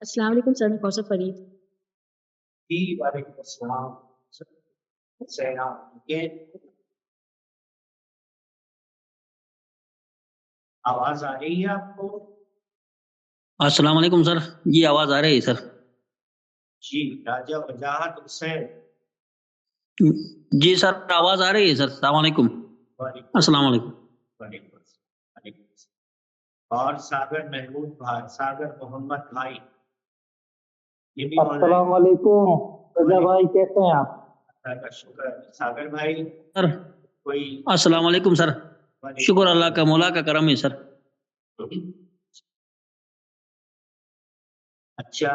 अस्सलाम वालेकुम सर, मैं कौसर फरीद। जी वालेकुम अस्सलाम। ये आवाज आ रही है आपको? अस्सलाम वालेकुम सर। जी आवाज़ आ रही है सर। जी, राजा वजाहत हुसैन। जी सर आवाज़ आ रही है सर। अस्सलाम वालेकुम। वालेकुम अस्सलाम वालेकुम। वालेकुम वालेकुम। और सागर महमूद भाई, सागर मोहम्मद भाई, ये भी ऑनलाइन। अस्सलाम वालेकुम रजा भाई, कैसे हैं आप? अल्लाह का शुक्र। सागर भाई सर कोई? अस्सलाम वालेकुम सर। शुक्र अल्लाह का, मौला का करम है सर। अच्छा,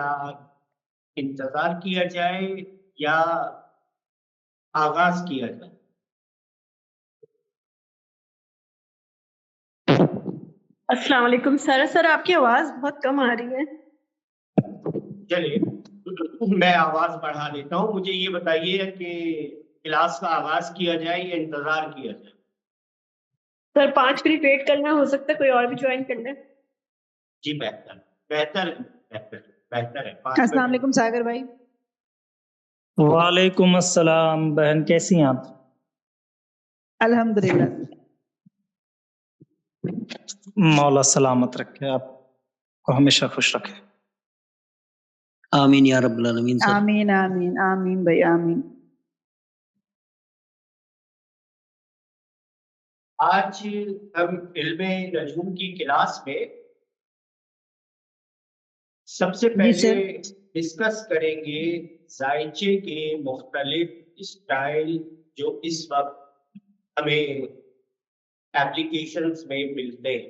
इंतजार किया जाए या आगाज किया जाए? अस्सलाम वालेकुम सर आपकी आवाज बहुत कम आ रही है। चलिए मैं आवाज बढ़ा देता हूँ। मुझे ये बताइए कि क्लास का आगाज किया जाए या इंतजार किया जाए? सर 5 मिनट वेट करना, हो सकता है कोई और भी ज्वाइन कर ले। जी बेहतर बेहतर बेहतर बेहतर है। 5 अस्सलाम मिनट। वालेकुम सागर भाई। वालेकुम अस्सलाम बहन, कैसी हैं आप? अल्हम्दुलिल्लाह। मौला सलामत रखे, आपको हमेशा खुश रखे। आमीन या रब्बल आलमीन सर। आमीन आमीन आमीन भाई आमीन। आज हम इल्मे नजूम की क्लास में सबसे जी पहले सर। डिस्कस करेंगे जायचे के मुख्तलिफ स्टाइल जो इस वक्त हमें एप्लीकेशंस में मिलते हैं।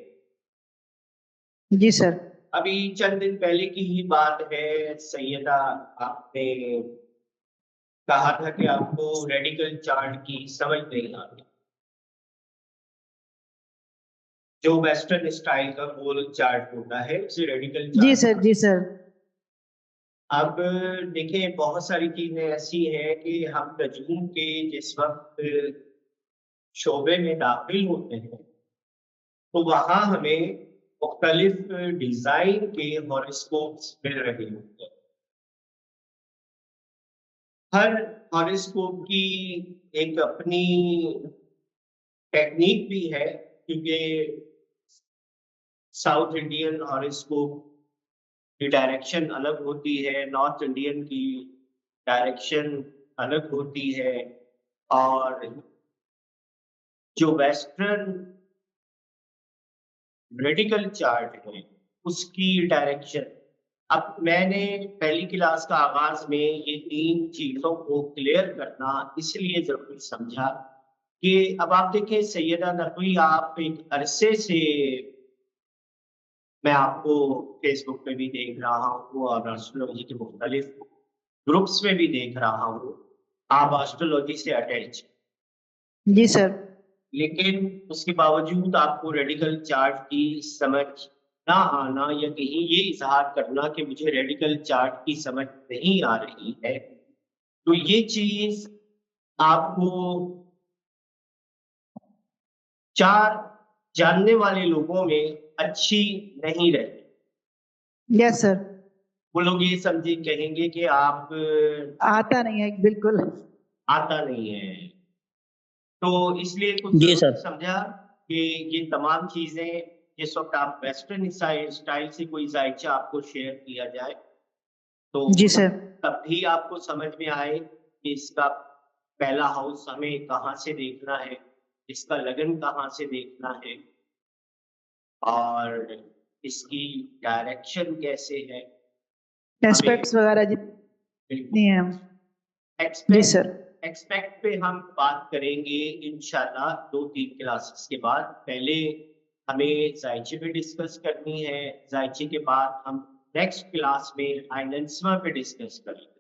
जी सर। अभी चंद दिन पहले की ही बात है सैयदा, आपने कहा था कि आपको रेडिकल चार्ट की समझ नहीं आती, जो वेस्टर्न स्टाइल का गोल चार्ट होता है उसे रेडिकल जी चार्ट। सर। जी सर। अब देखिए, बहुत सारी चीजें ऐसी हैं कि हम नजूम के जिस वक्त शोबे में दाखिल होते हैं तो वहां हमें मुख्तलिफ डिजाइन के हॉरोस्कोप्स मिल रहे होते हैं। हर हॉरोस्कोप की एक अपनी टेक्निक भी है, क्योंकि साउथ इंडियन हॉरोस्कोप की डायरेक्शन अलग होती है, नॉर्थ इंडियन की डायरेक्शन अलग होती है, और जो वेस्टर्न रेडिकल चार्ट है उसकी डायरेक्शन। अब मैंने पहली क्लास का आगाज में ये 3 चीजों को क्लियर करना इसलिए जरूरी समझा कि अब आप देखें सैयदा नकवी, आप एक अरसे से मैं आपको फेसबुक पे भी देख रहा हूँ और एस्ट्रोलॉजी के मुख्तलिफ ग्रुप्स में भी देख रहा हूँ, आप एस्ट्रोलॉजी से अटैच, जी सर। लेकिन उसके बावजूद आपको रेडिकल चार्ट की समझ ना आना या कहीं ये इजहार करना कि मुझे रेडिकल चार्ट की समझ नहीं आ रही है, तो ये चीज आपको 4 जानने वाले लोगों में अच्छी नहीं रहती। Yes sir. वो लोग ये समझे कहेंगे कि आप आता नहीं है बिल्कुल। आता नहीं है, तो इसलिए कुछ जी जरूरी सर। समझा कि ये तमाम चीजें जिस वक्त आप वेस्टर्न स्टाइल से कोई जायचा आपको शेयर किया जाए तो जी सर। तब भी आपको समझ में आए कि इसका पहला हाउस हमें कहाँ से देखना है, इसका लगन कहाँ से देखना है, और इसकी डायरेक्शन कैसे है। एस्पेक्ट्स वगैरह जितनी है। जी एक्सपेक्ट सर। एक्सपेक्ट पे हम बात करेंगे इंशाल्लाह 2-3 क्लासेस के बाद। पहले हमें जायचे पे डिस्कस करनी है, जायचे के बाद हम नेक्स्ट क्लास में आइलेंसमा पे डिस्कस करेंगे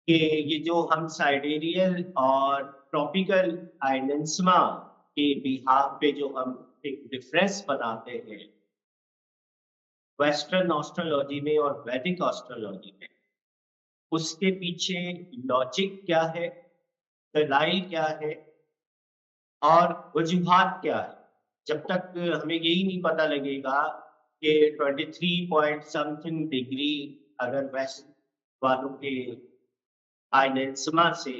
कि ये जो हम साइडेरियल और ट्रॉपिकल आइलेंसमा के बिहाफ पे जो हम एक डिफरेंस बनाते हैं वेस्टर्न एस्ट्रोलॉजी में और वैदिक एस्ट्रोलॉजी में, उसके पीछे लॉजिक क्या है, दलाइल क्या है और वजूहात क्या है। जब तक हमें यही नहीं पता लगेगा कि 23 पॉइंट समथिंग डिग्री अगर वेस्ट वालों के आइनेंसमा से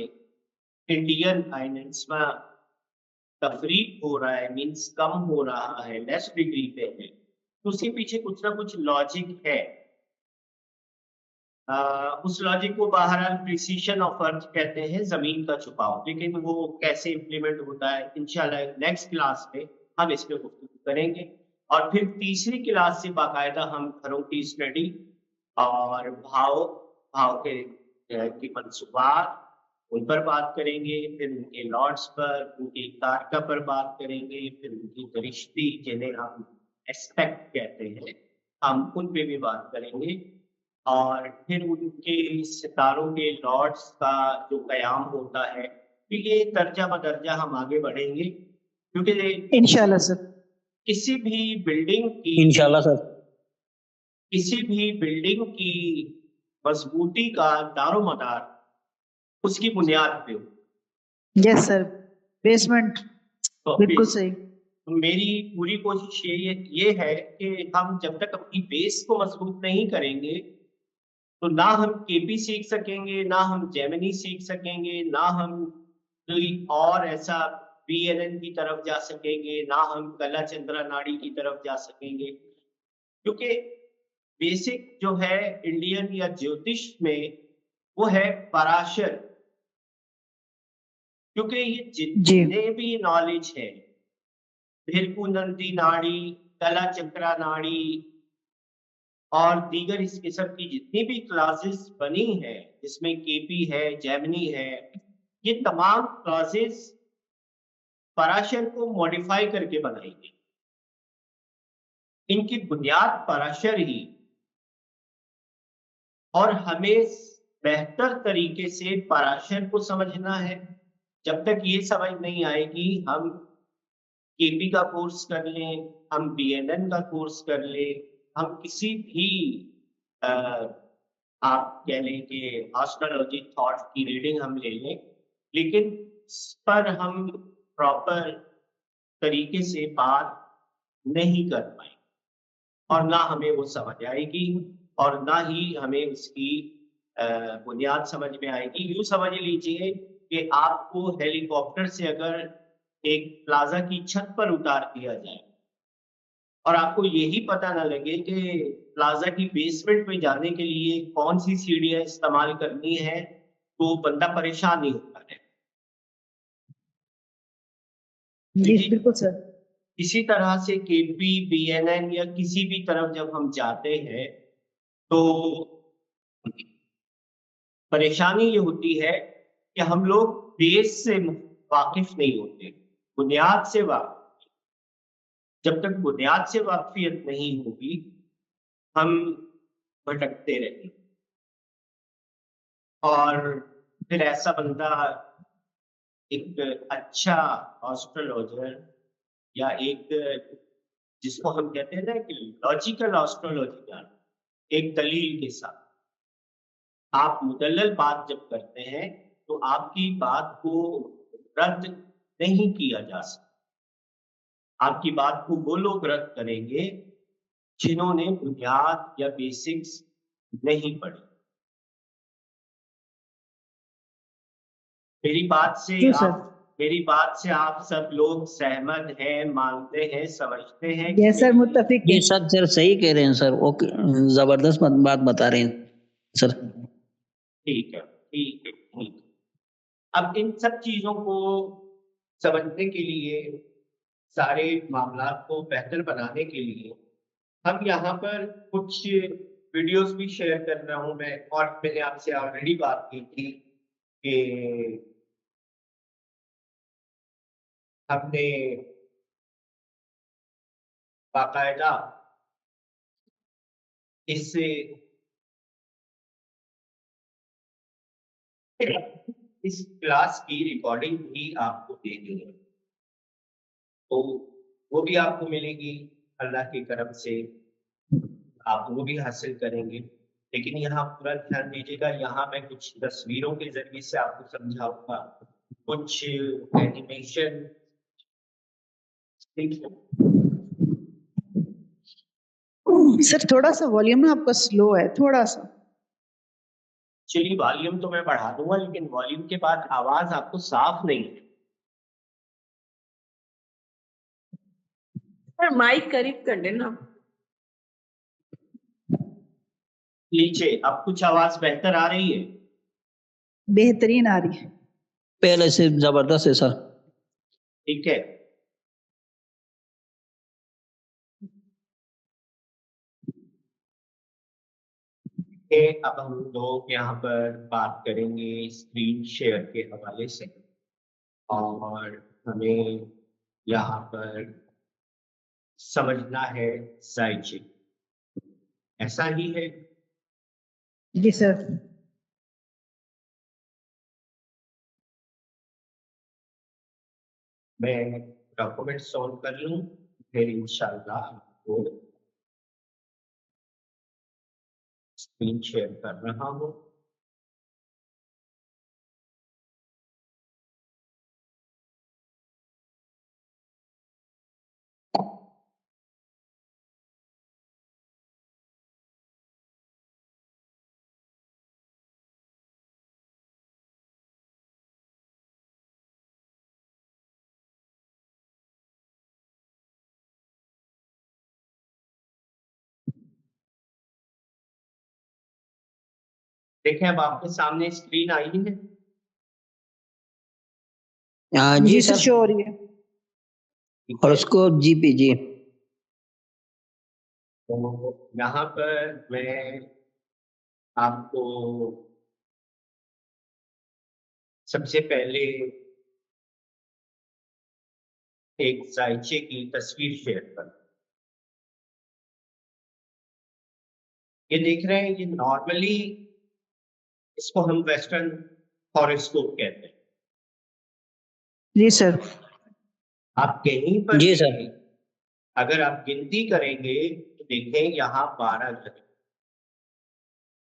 इंडियन आइनेंसमा तफरीक हो रहा है, मीन्स कम हो रहा है, लेस डिग्री पे है, तो उसके पीछे कुछ ना कुछ लॉजिक है। उस लॉजिक को बहरहाल प्रिसीशन ऑफ अर्थ कहते हैं, जमीन का छुपाव। लेकिन वो कैसे इम्प्लीमेंट होता है इंशाल्लाह नेक्स्ट क्लास में हम इस पे गुफ्तगू करेंगे। और फिर तीसरी क्लास से बाकायदा हम घरों की स्टडी और भाव के की मंसूबात उन पर बात करेंगे, फिर उनके लॉर्ड्स पर, उनके कारका पर बात करेंगे, फिर उनकी दरिश्ती जिन्हें हम एस्पेक्ट कहते हैं, हम उन पे भी बात करेंगे। और फिर उनके सितारों के लॉर्ड्स का जो कयाम होता है, तो ये दर्जा बदर्जा हम आगे बढ़ेंगे, क्योंकि इंशाल्लाह सर। किसी भी बिल्डिंग की इंशाल्लाह सर। किसी भी बिल्डिंग की मजबूती का दारोमदार उसकी बुनियाद पे हो। यस सर, बेसमेंट तो बिल्कुल सही। तो मेरी पूरी कोशिश ये है कि हम जब तक अपनी बेस को मजबूत नहीं करेंगे, तो ना हम केपी सीख सकेंगे, ना हम जेमिनी सीख सकेंगे, ना हम कोई और ऐसा बीएनएन की तरफ जा सकेंगे, ना हम कला चंद्रा नाड़ी की तरफ जा सकेंगे। क्योंकि बेसिक जो है इंडियन या ज्योतिष में वो है पराशर। क्योंकि ये जितने भी नॉलेज है, भिरकुनंदी नाड़ी, कला चक्रा नाड़ी और दीगर इस किस्म की जितनी भी क्लासेस बनी है, जिसमें केपी है, जेमिनी है, ये तमाम क्लासेस पराशर को मॉडिफाई करके बनाई गई। इनकी बुनियाद पराशर ही, और हमें बेहतर तरीके से पराशर को समझना है। जब तक ये समझ नहीं आएगी, हम केपी का कोर्स कर लें, हम बीएनएन का कोर्स कर लें, हम किसी भी आप कह लें कि एस्ट्रोलॉजी थॉट की रीडिंग हम ले लें, लेकिन इस पर हम प्रॉपर तरीके से बात नहीं कर पाएंगे, और ना हमें वो समझ आएगी, और ना ही हमें उसकी बुनियाद समझ में आएगी। यूँ समझ लीजिए कि आपको हेलीकॉप्टर से अगर एक प्लाजा की छत पर उतार दिया जाए और आपको यही पता ना लगे कि प्लाजा की बेसमेंट में जाने के लिए कौन सी सीढ़ियां इस्तेमाल करनी है, तो बंदा परेशान ही होता है। जी बिल्कुल सर। इसी तरह से केपी, बीएनएन या किसी भी तरफ जब हम जाते हैं, तो परेशानी ये होती है कि हम लोग बेस से वाकिफ नहीं होते, बुनियाद से वाकिफ। जब तक बुनियाद से वाकिफियत नहीं होगी, हम भटकते रहेंगे। और फिर ऐसा बंदा एक अच्छा एस्ट्रोलॉजर या एक जिसको हम कहते हैं ना कि लॉजिकल एस्ट्रोलॉजर, एक दलील के साथ आप मुदल्लल बात जब करते हैं, तो आपकी बात को रद्द नहीं किया जा सकता। आपकी बात को वो लोग रद्द करेंगे जिन्होंने बुनियाद या बेसिक्स नहीं पढ़ी। मेरी बात से आप सब लोग सहमत हैं, मानते हैं, समझते हैं? यस सर, मुत्तफिक ये सर सही कह रहे हैं सर। ओके, जबरदस्त बात बता रहे हैं सर। ठीक है, ठीक है, ठीक है। अब इन सब चीजों को समझने के लिए, सारे मामला को बेहतर बनाने के लिए, हम यहाँ पर कुछ वीडियोस भी शेयर कर रहा हूँ मैं। और मैंने आपसे ऑलरेडी बात की थी कि हमने बाकायदा इससे इस क्लास की रिकॉर्डिंग भी आपको दे दी है, तो वो भी आपको मिलेगी अल्लाह की करम से, आप वो भी हासिल करेंगे। लेकिन यहाँ पूरा ध्यान दीजिएगा, यहाँ मैं कुछ तस्वीरों के जरिए से आपको समझाऊंगा, कुछ एनिमेशन। सर थोड़ा सा वॉल्यूम ना आपका स्लो है, थोड़ा सा। चलिए वॉल्यूम तो मैं बढ़ा दूंगा, लेकिन वॉल्यूम के बाद आवाज आपको साफ नहीं है। सर माइक करीब कर लेना। नीचे अब कुछ आवाज बेहतर आ रही है? बेहतरीन आ रही है। पहले से जबरदस्त है सर। ठीक है। अब हम लोग यहाँ पर बात करेंगे स्क्रीन शेयर के हवाले से, और हमें यहाँ पर समझना है जायचे। ऐसा ही है? जी सर। मैं डॉक्यूमेंट सॉल्व कर लूँ, फिर इंशाल्लाह आपको स्क्रीन शेयर कर रहा हूँ। देखें अब आपके सामने स्क्रीन आई है। हाँ जी जी सर, सर। शो हो रही है। ठीक और है। उसको जीपीजी। तो यहाँ पर मैं आपको सबसे पहले एक जायचे की तस्वीर शेयर कर, ये देख रहे हैं, ये नॉर्मली इसको हम वेस्टर्न हॉरोस्कोप कहते हैं। जी सर। आप कहीं पर जी भी सर। अगर आप गिनती करेंगे तो देखें यहाँ 12 घर।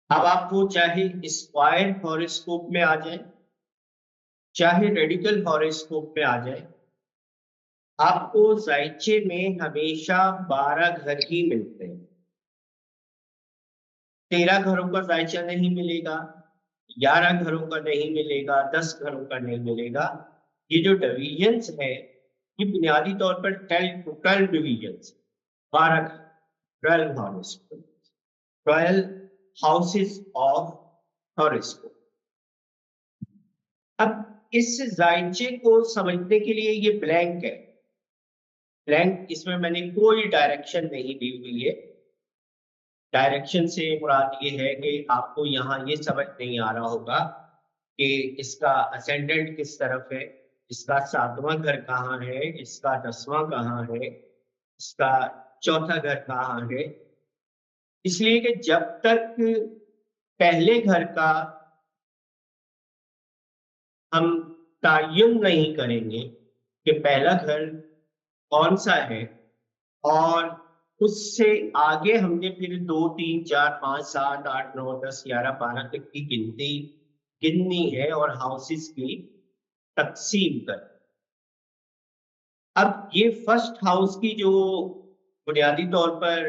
अब आपको चाहे स्क्वायर हॉरोस्कोप में आ जाए, चाहे रेडिकल हॉरोस्कोप में आ जाए, आपको जायचे में हमेशा 12 घर ही मिलते हैं। 13 घरों का जायचा नहीं मिलेगा, 11 घरों का नहीं मिलेगा, 10 घरों का नहीं मिलेगा। ये जो डिविजन्स है ये बुनियादी तौर पर 12 divisions, 12 12 horoscope, 12 houses of horoscope. अब इस जायचे को समझने के लिए ये ब्लैंक है, ब्लैंक, इसमें मैंने कोई डायरेक्शन नहीं दी हुई है। डायरेक्शन से मुराद ये है कि आपको यहाँ ये समझ नहीं आ रहा होगा कि इसका असेंडेंट किस तरफ है, इसका 7वां घर कहाँ है, इसका 10वां कहाँ है, इसका चौथा घर कहाँ है। इसलिए कि जब तक पहले घर का हम तायन नहीं करेंगे कि पहला घर कौन सा है, और उससे आगे हमने फिर 2 3 4 5 7 8 9 10 11 12 तक की गिनती गिननी है और हाउसेस की तकसीम कर। अब ये फर्स्ट हाउस की जो बुनियादी तौर पर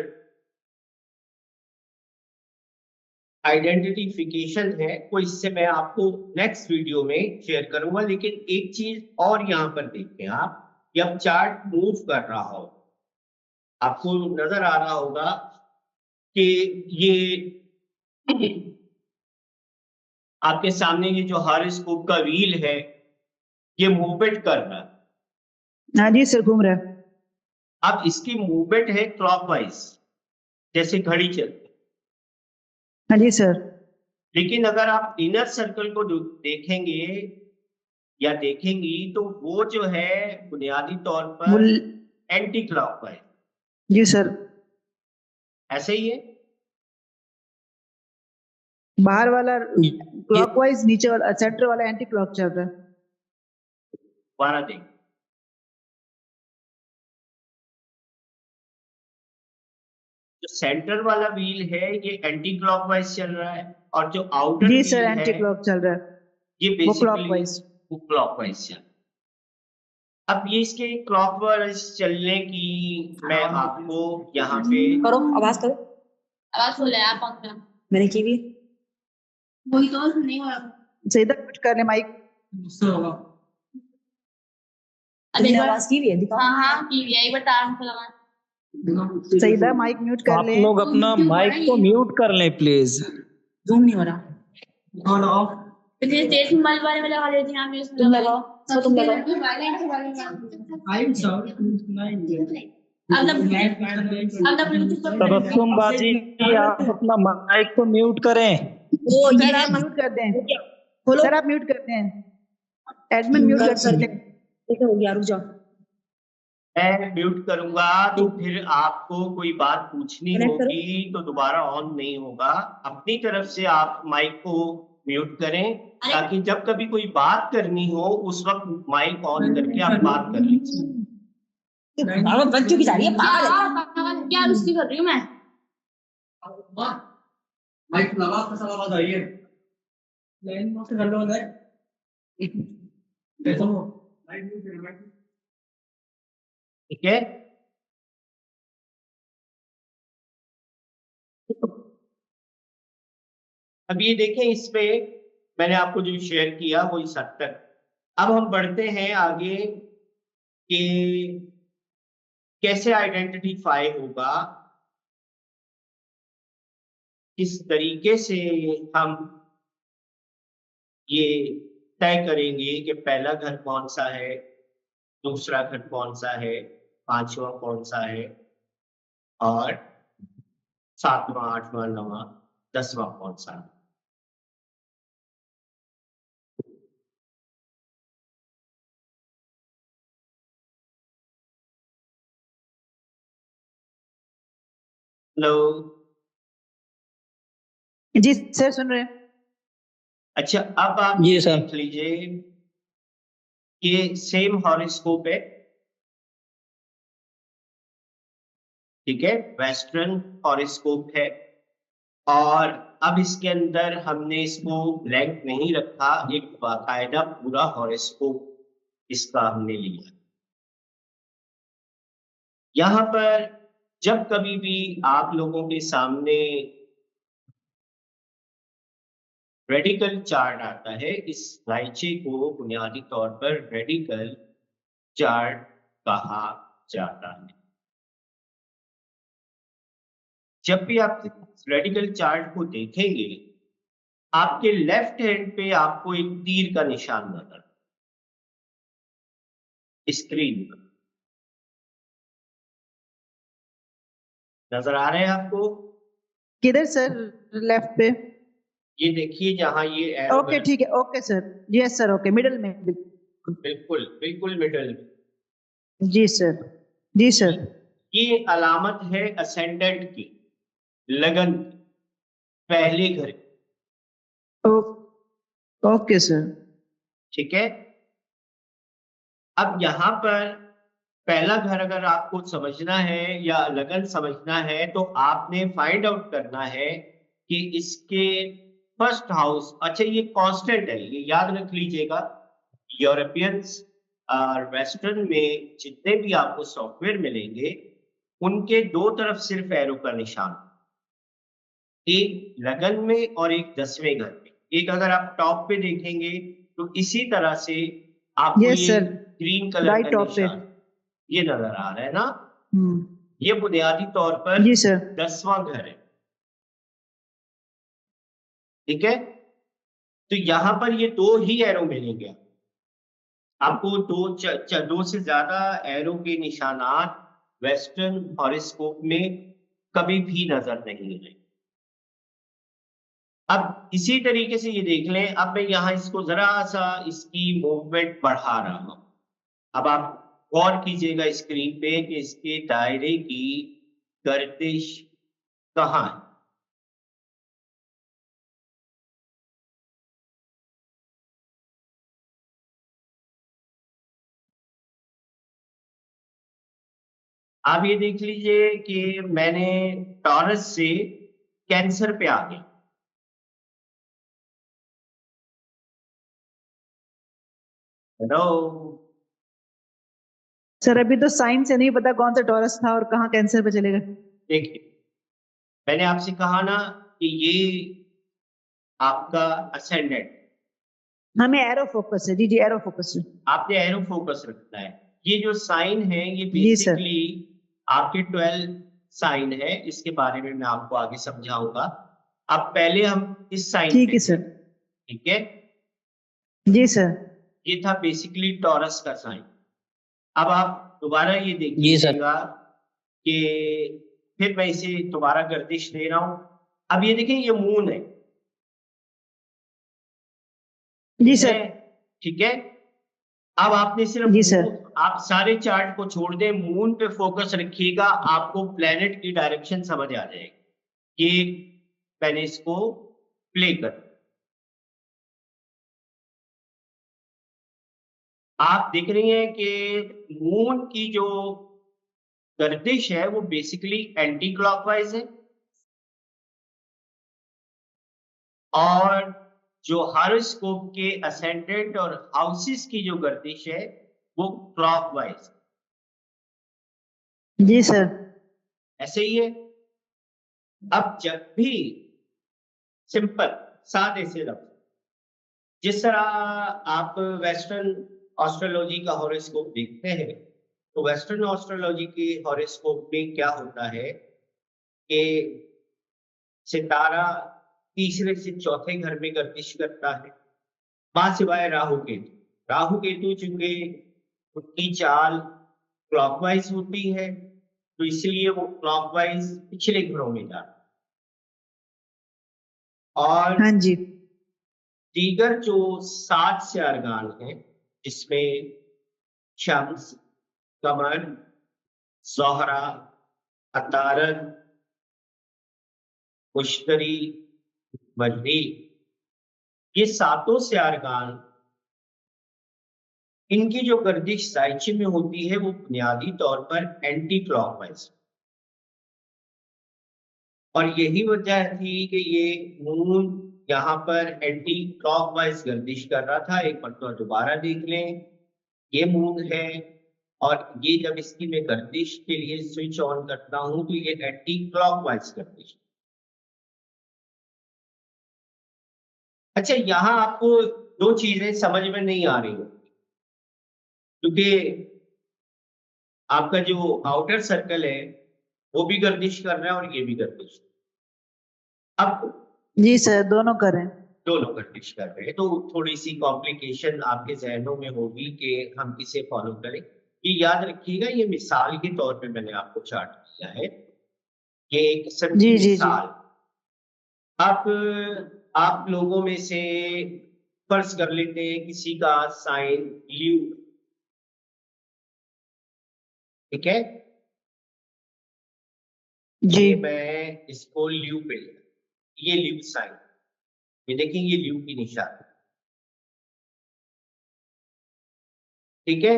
आइडेंटिफिकेशन है वो इससे मैं आपको नेक्स्ट वीडियो में शेयर करूंगा। लेकिन एक चीज और यहाँ पर देखते हैं आप, जब चार्ट मूव कर रहा हो आपको नजर आ रहा होगा कि ये आपके सामने ये जो हॉरोस्कोप का व्हील है ये मूवमेंट कर रहा है। हाँ जी सर, घूम रहा है। अब इसकी मूवमेंट है क्लॉकवाइज, जैसे घड़ी चलती। हाँ जी सर। लेकिन अगर आप इनर सर्कल को देखेंगे या देखेंगी तो वो जो है बुनियादी तौर पर बुल एंटी क्लॉकवाइज। जी सर। ऐसे ही है। बाहर वाला क्लॉकवाइज, नीचे वाला सेंटर वाला एंटी क्लॉक चल रहा है। 12 देख, जो सेंटर वाला व्हील है ये एंटी क्लॉकवाइज चल रहा है, और जो आउटर जी व्हील सर, है एंटी क्लॉक चल रहा है। ये वो बेसिकली क्लॉकवाइज। वो क्लॉकवाइज चल रहा है। अब ये इसके क्लॉकवाइज चलने की मैं आपको यहाँ पे करो आवाज करो। आवाज फुल है आप कौन सा मैंने की भी। वही तो नहीं हो रहा सईदा म्यूट कर ले माइक। अब एक बार आवाज की भी है दिखाओ। हाँ की है एक बार तार को लगा सईदा माइक म्यूट कर आप ले। लोग अपना माइक को म्यूट कर लें प्लीज। जूम नहीं हो रहा। फिर तेज मोबाइल वाले में लगा लेती हैं आप इसमें तुम लगाओ इसको तुम लगाओ। अब ना ब्लूटूथ पर तबस्सुम बाजी, आप अपना माइक को म्यूट करें। वो ये सर आप म्यूट कर दें। सर आप म्यूट कर दें। एडमिन म्यूट कर सकते हैं। ठीक है हो गया रुक जाओ। मैं म्यूट करूंगा तो फिर आपको कोई बात पूछनी Connect करो। होगी तो दोबारा ऑन नहीं होगा। अपनी तरफ से आप माइक को म्यूट करें ताकि जब कभी कोई बात करनी हो उस वक्त माइक ऑन करके आप बात कर लीजिए। पागल बच्चों की जा रही है पागल है। क्या रुस्ती कर रही हूँ मैं माइक लगा कैसा आवाज आई है लाइन में से हेलो है देखो माइक ठीक है, अब ये देखें इसमें मैंने आपको जो शेयर किया वो इस हद तक। अब हम बढ़ते हैं आगे कि कैसे आइडेंटिफाई होगा, किस तरीके से हम ये तय करेंगे कि पहला घर कौन सा है, दूसरा घर कौन सा है, पांचवा कौन सा है और सातवां, आठवां, नौवां, दसवां कौन सा है। हेलो, जी सर सुन रहे हैं। अच्छा अब आप जी ये सर। देख लीजिए ये सेम हॉरोस्कोप है, ठीक है, वेस्टर्न हॉरोस्कोप है और अब इसके अंदर हमने इसको ब्लैंक नहीं रखा, एक बाकायदा पूरा हॉरोस्कोप इसका हमने लिया। यहाँ पर जब कभी भी आप लोगों के सामने रेडिकल चार्ट आता है, इस राइचे को बुनियादी तौर पर रेडिकल चार्ट कहा जाता है। जब भी आप रेडिकल चार्ट को देखेंगे आपके लेफ्ट हैंड पे आपको एक तीर का निशान नजर स्क्रीन पर नजर आ रहे हैं आपको? किधर सर? लेफ्ट पे? ये देखिए जहां ये एरो ओके ठीक है, okay sir, yes sir, okay middle में। बिल्कुल बिल्कुल मिडल में, जी सर, जी सर। ये अलामत है असेंडेंट की, लगन की, पहले घर की, ओके सर। ठीक है। अब यहाँ पर पहला घर अगर आपको समझना है या लगन समझना है तो आपने फाइंड आउट करना है कि इसके फर्स्ट हाउस, अच्छा ये कांस्टेंट है, ये याद रख लीजिएगा। यूरोपियंस और वेस्टर्न में जितने भी आपको सॉफ्टवेयर मिलेंगे उनके दो तरफ सिर्फ एरो का निशान, एक लगन में और एक 10वें घर में। एक अगर आप टॉप पे देखेंगे तो इसी तरह से आपको यस ये सर, ग्रीन कलर राइट का टॉप पे। निशान ये नजर आ रहा है ना। हम्म, ये बुनियादी तौर पर जी सर। 10वां घर है, ठीक है। तो यहां पर ये दो ही एरो मिलेंगे आपको, दो से ज्यादा एरो के निशानात वेस्टर्न हॉरोस्कोप में कभी भी नजर नहीं आए। अब इसी तरीके से ये देख लें, अब मैं यहाँ इसको जरा सा इसकी मूवमेंट बढ़ा रहा हूं। अब आप गौर कीजिएगा स्क्रीन पे कि इसके दायरे की गर्दिश कहाँ है। आप ये देख लीजिए कि मैंने टॉरस से कैंसर पे आ गया। हेलो, सर अभी तो साइन से नहीं पता कौन सा टॉरस था और कहाँ कैंसर पे चलेगा। देखिए, मैंने आपसे कहा ना कि ये आपका असेंडेंट, हमें एरो फोकस है। जी जी, एरो फोकस है। आपने एरो फोकस रखना है। ये जो साइन है ये जी सर। बेसिकली आपके 12 साइन है, इसके बारे में मैं आपको आगे समझाऊंगा। अब पहले हम इस साइन ठीक पे है सर। ठीक है, जी सर। ये था बेसिकली टॉरस का साइन। अब आप दोबारा ये जी सर। देखिएगा कि फिर मैं इसे दोबारा गर्दिश दे रहा हूं। अब ये देखें, ये मून है। जी सर। ठीक है, अब आपने सिर्फ जी सर। आप सारे चार्ट को छोड़ दें, मून पे फोकस रखिएगा, आपको प्लेनेट की डायरेक्शन समझ आ जाएगी। ये मैंने इसको प्ले कर, आप देख रही हैं कि मून की जो गर्दिश है वो बेसिकली एंटी क्लॉकवाइज है, और जो हॉरोस्कोप के असेंडेंट और हाउसेस की जो गर्दिश है वो क्लॉकवाइज। जी सर। ऐसे ही है। अब जब भी सिंपल सादे से लफ्ज, जिस तरह आप वेस्टर्न एस्ट्रोलॉजी का हॉरोस्कोप देखते हैं, तो वेस्टर्न एस्ट्रोलॉजी के हॉरोस्कोप में क्या होता है कि सितारा तीसरे से चौथे घर में गर्दिश करता है, मां सिवाय राहु केतु। राहु केतु चूंकि उनकी चाल क्लॉकवाइज होती है, तो इसलिए वो क्लॉकवाइज पिछले घरों में जाता है। और हाँ जी। दीगर जो 7 से अर्गान है, जिसमें शम्स, कमर, ज़ोहरा, अतारद, मुश्तरी, मरीख, ये सातों से अर्गान, इनकी जो गर्दिश साइची में होती है वो बुनियादी तौर पर एंटी क्लॉकवाइज, और यही वजह थी कि ये मून यहाँ पर एंटी क्लॉकवाइज गर्दिश कर रहा था। एक मरतबा दोबारा देख लें, ये मून है, और ये जब इसकी मैं गर्दिश के लिए स्विच ऑन करता हूं तो ये एंटी क्लॉकवाइज गर्दिश। अच्छा, यहां आपको दो चीजें समझ में नहीं आ रही, क्योंकि आपका जो आउटर सर्कल है वो भी गर्दिश कर रहा है और ये भी गर्दिश। अब जी सर, दोनों करें। दोनों गर्दिश कर रहे हैं, तो थोड़ी सी कॉम्प्लिकेशन आपके जहनों में होगी कि हम किसे फॉलो करें। ये याद रखिएगा, ये मिसाल के तौर पे मैंने आपको चार्ट दिया है, ये एक किस्म की जी जी जी। मिसाल। अब आप लोगों में से फर्ज कर लेते हैं किसी का साइन ल्यू, ठीक है, जी। ये मैं इसको ल्यू पे, ये ल्यू साइन, ये देखिए ये ल्यू की निशान, ठीक है।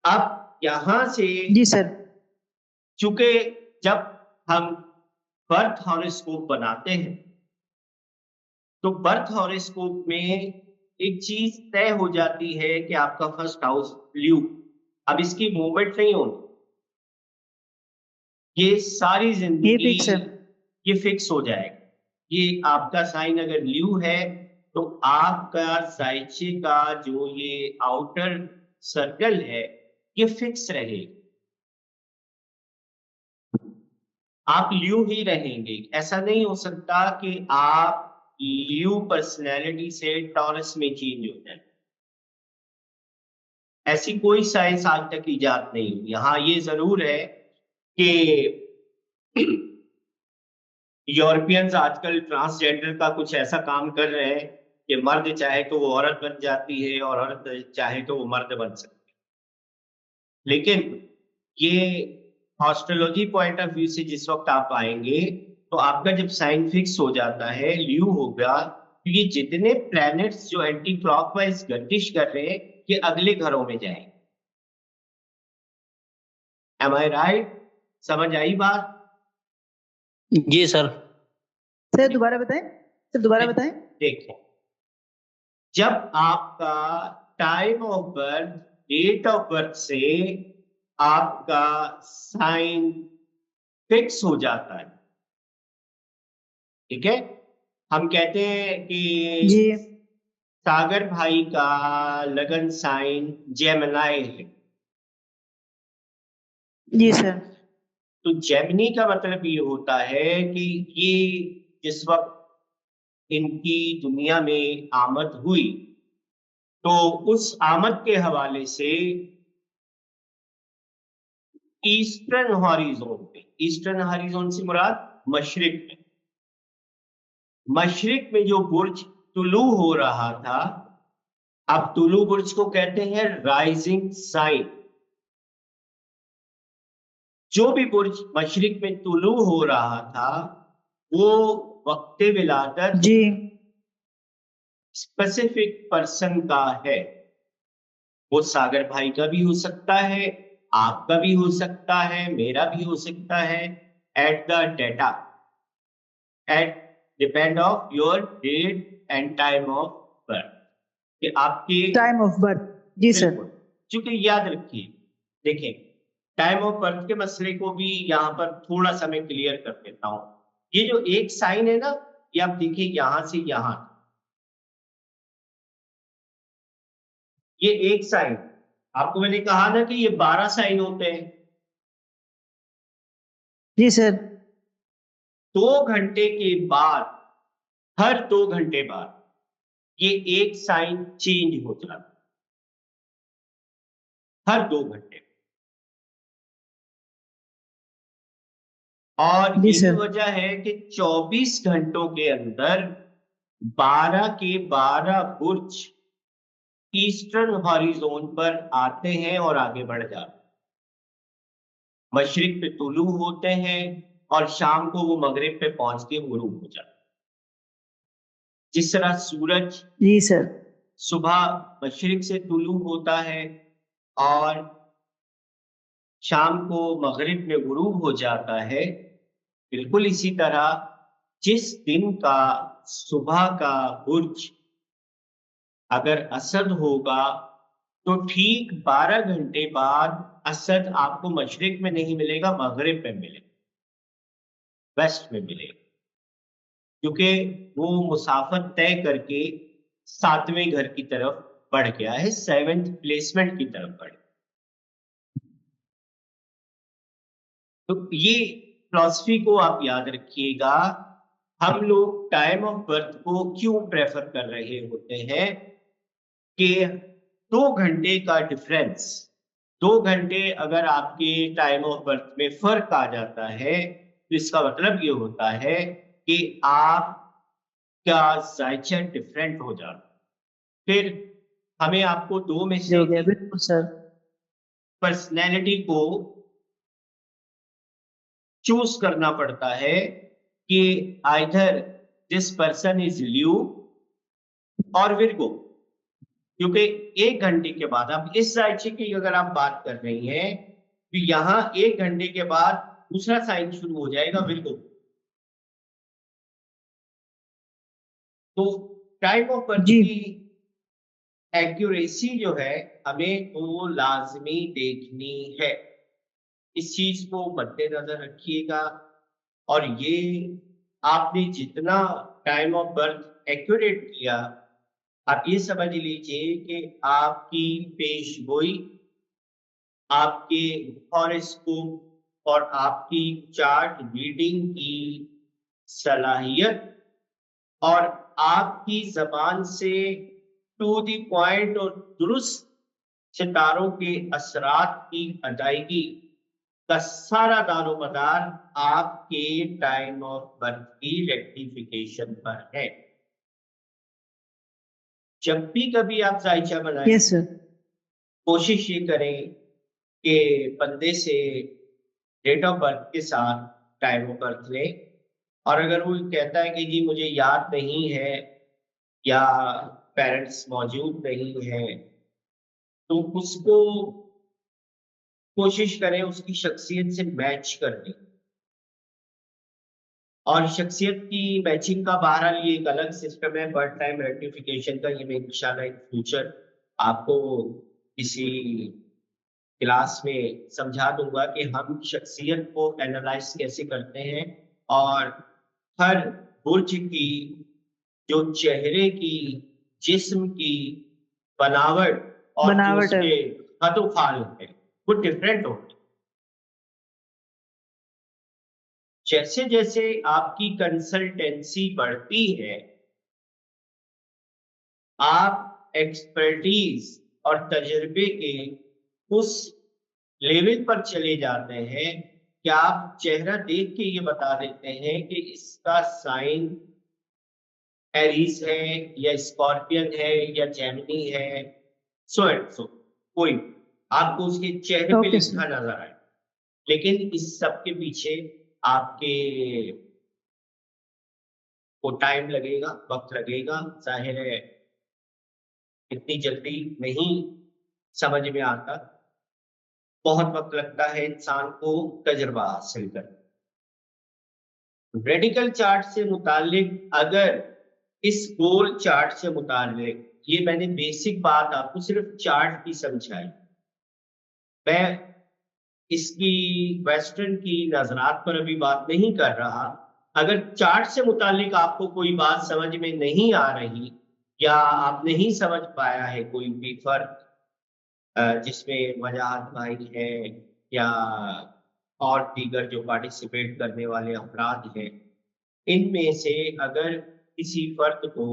अब यहां से जी सर। चूंकि जब हम बर्थ हॉरोस्कोप बनाते हैं तो बर्थ हॉरोस्कोप में एक चीज तय हो जाती है कि आपका फर्स्ट हाउस ल्यू, अब इसकी मूवमेंट नहीं होनी, ये सारी ये जिंदगी फिक्स है। ये फिक्स हो जाएगा। ये आपका साइन अगर ल्यू है तो आपका साइचे का जो ये आउटर सर्कल है ये फिक्स रहेगा, आप ल्यू ही रहेंगे। ऐसा नहीं हो सकता कि आप ल्यू पर्सनैलिटी से टॉरस में चेंज हो जाए, ऐसी कोई साइंस आज तक इजाद नहीं हुई। हाँ, ये जरूर है कि यूरोपियंस आजकल ट्रांसजेंडर का कुछ ऐसा काम कर रहे हैं कि मर्द चाहे तो वो औरत बन जाती है और औरत चाहे तो वो मर्द बन सकती है, लेकिन ये एस्ट्रोलॉजी पॉइंट ऑफ व्यू से जिस वक्त आप आएंगे तो आपका जब साइन फिक्स हो जाता है, ल्यू होगा, तो ये जितने प्लैनेट्स जो एंटी क्लॉकवाइज गर्दिश कर रहे हैं ये अगले घरों में जाएंगे। एम आई राइट? समझ आई बात? जी सर। सर दोबारा बताएं, सर दोबारा बताएं। देखो, जब आपका time of birth date of birth से आपका साइन फिक्स हो जाता है। ठीक है, हम कहते हैं कि जी सागर भाई का लगन साइन जेमिनी है। जी सर। तो जेमिनी का मतलब ये होता है कि ये जिस वक्त इनकी दुनिया में आमद हुई तो उस आमद के हवाले से ईस्टर्न हॉरिजॉन पे, ईस्टर्न हॉरिजॉन से मुराद मशरिक में, मशरिक में जो बुर्ज तुलू हो रहा था, अब तुलू बुर्ज को कहते हैं राइजिंग साइन। जो भी बुर्ज मशरिक में तुलू हो रहा था वो वक्ते विलादत जी स्पेसिफिक पर्सन का है। वो सागर भाई का भी हो सकता है, आपका भी हो सकता है, मेरा भी हो सकता है। At the data, at depend of your date and time of birth, कि आपके टाइम ऑफ बर्थ। जी सर। बिल्कुल, क्योंकि याद रखिए, देखिए टाइम ऑफ बर्थ के मसले को भी यहाँ पर थोड़ा सा मैं क्लियर कर देता हूं। ये जो एक साइन है ना, ये आप देखिए यहां से यहां, ये एक साइन, आपको मैंने कहा ना कि ये 12 साइन होते हैं। जी सर। 2 घंटे के बाद, हर 2 घंटे बाद ये एक साइन चेंज हो जाता है, हर 2 घंटे। और जी ये भी सर। वजह है कि 24 घंटों के अंदर 12 के 12 बुर्ज ईस्टर्न हॉरिजॉन पर आते हैं और आगे बढ़ जाते हैं। मशरिक पे तुलू होते हैं और शाम को वो मगरिब पे पहुंच के गुरूब हो जाते हैं। जिस तरह सूरज जी सर। सुबह मशरिक से तुलू होता है और शाम को मगरिब में गुरूब हो जाता है, बिल्कुल इसी तरह जिस दिन का सुबह का बुर्ज अगर असद होगा तो ठीक 12 घंटे बाद असद आपको मशरिक में नहीं मिलेगा, मगरिब में मिलेगा, वेस्ट में मिलेगा, क्योंकि वो मुसाफत तय करके 7वें घर की तरफ बढ़ गया है, 7th प्लेसमेंट की तरफ बढ़ गया। तो ये फिलॉसफी को आप याद रखिएगा। हम लोग टाइम ऑफ बर्थ को क्यों प्रेफर कर रहे होते हैं कि 2 घंटे का डिफरेंस, 2 घंटे अगर आपके टाइम ऑफ बर्थ में फर्क आ जाता है तो इसका मतलब ये होता है कि आपका जायचा डिफरेंट हो जाता है। फिर हमें आपको दो में से हो गया, बिल्कुल सर। पर्सनैलिटी को चूज करना पड़ता है कि आइदर दिस पर्सन इज ल्यू और विर्गो, क्योंकि 1 घंटे के बाद, अब इस जायचे की अगर आप बात कर रही हैं तो यहां 1 घंटे के बाद दूसरा साइन शुरू हो जाएगा, विर्गो। तो टाइम ऑफ बर्थ जी की एक्यूरेसी जो है हमें वो लाजमी देखनी है, इस चीज को मद्देनजर रखिएगा। और ये आपने जितना टाइम ऑफ बर्थ एक्यूरेट किया, आप ये समझ लीजिए कि आपकी पेशगोई, आपके हॉरोस्कोप और आपकी चार्ट रीडिंग की सलाहियत और आपकी जबान से टू द पॉइंट और दुरुस्त सितारों के असरात की अदायगी का सारा दारोमदार आपके टाइम ऑफ बर्थ की रेक्टिफिकेशन पर है। जब भी कभी आप जायचा बनाएं, यस सर। कोशिश ये करें कि बंदे से डेट ऑफ बर्थ के साथ टाइम ऑफ बर्थ लें, और अगर वो कहता है कि जी मुझे याद नहीं है या पेरेंट्स मौजूद नहीं है, तो उसको कोशिश करें उसकी शख्सियत से मैच करने। और शख्सियत की मैचिंग का बहरहाल ये एक अलग सिस्टम है, बर्थ टाइम रेक्टिफिकेशन का। ये मैं इंशाल्लाह इन फ्यूचर आपको किसी क्लास में समझा दूंगा कि हम शख्सियत को एनालाइज कैसे करते हैं और हर बुर्ज की जो चेहरे की, जिस्म की बनावट और जो बनावट है। उसके कदोफाल है वो डिफरेंट होते हैं। जैसे जैसे आपकी कंसल्टेंसी बढ़ती है, आप एक्सपर्टीज और तजर्बे के उस लेवल पर चले जाते हैं कि आप चेहरा देख के ये बता देते हैं कि इसका साइन एरीज है या स्कॉर्पियन है या जेमिनी है, सो एंड सो, कोई आपको उसके चेहरे पे Okay, sir. लिखा नजर आए। लेकिन इस सब के पीछे आपके को टाइम लगेगा, वक्त लगेगा। जाहिर है इतनी जल्दी नहीं समझ में आता, बहुत वक्त लगता है इंसान को तजुर्बा हासिल कर। रेडिकल चार्ट से मुतालिक, अगर इस गोल चार्ट से मुतालिक, ये मैंने बेसिक बात आपको सिर्फ चार्ट की समझाई, मैं इसकी वेस्टर्न की नजरात पर अभी बात नहीं कर रहा। अगर चार्ट से मुतालिक आपको कोई बात समझ में नहीं आ रही या आप नहीं समझ पाया है कोई भी फर्क जिसमें वजाहत भाई है या और दीगर जो पार्टिसिपेट करने वाले अफराद हैं, इनमें से अगर किसी फर्क को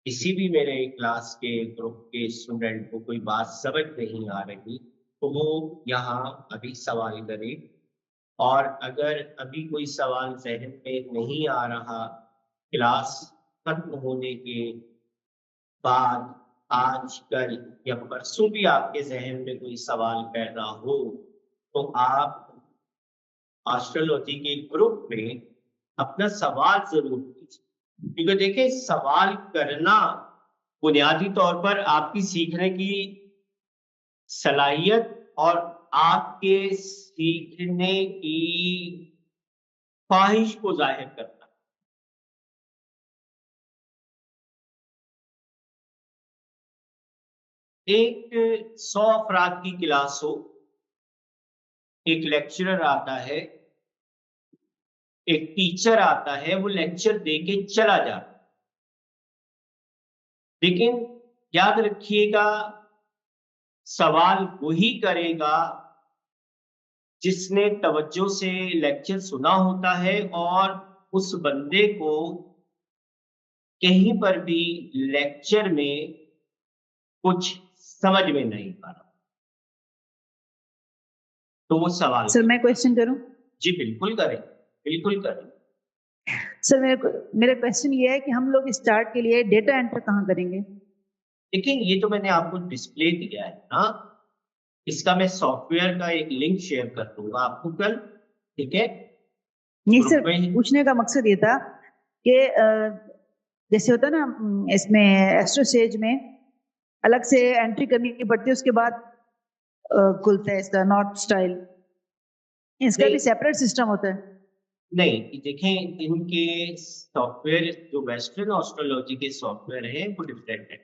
किसी भी मेरे क्लास के ग्रुप के स्टूडेंट को कोई बात समझ नहीं आ रही तो वो यहाँ अभी सवाल करे। और अगर अभी कोई सवाल जहन में नहीं आ रहा, क्लास खत्म होने के बाद आज, कल या परसों भी आपके जहन में कोई सवाल पैदा हो तो आप एस्ट्रोलॉजी के ग्रुप में अपना सवाल जरूर कीजिए, क्योंकि देखिए सवाल करना बुनियादी तौर पर आपकी सीखने की सलाहियत और आपके सीखने की ख्वाहिश को जाहिर करता है। एक 100 अफराद की क्लास हो, एक लेक्चरर आता है, एक टीचर आता है, वो लेक्चर देके चला जाता है, लेकिन याद रखिएगा सवाल वही करेगा जिसने तवज्जो से लेक्चर सुना होता है और उस बंदे को कहीं पर भी लेक्चर में कुछ समझ में नहीं आ रहा तो वो सवाल सर मैं क्वेश्चन करूं? जी बिल्कुल करें, बिल्कुल करें। सर मेरा क्वेश्चन ये है कि हम लोग स्टार्ट के लिए डेटा एंटर कहाँ करेंगे? लेकिन ये तो मैंने आपको डिस्प्ले दिया है ना, इसका मैं सॉफ्टवेयर का एक लिंक शेयर कर दूंगा आपको कल, ठीक है? नहीं सर, ग्रुप में पूछने का मकसद ये था कि जैसे होता है ना इसमें एस्ट्रोसेज में अलग से एंट्री करनी पड़ती है, उसके बाद खुलता है इसका नॉर्थ स्टाइल, इसका नहीं। भी सेपरेट सिस्टम होता है? नहीं, देखें इनके सॉफ्टवेयर जो वेस्टर्न एस्ट्रोलॉजी के सॉफ्टवेयर हैं वो डिफरेंट है,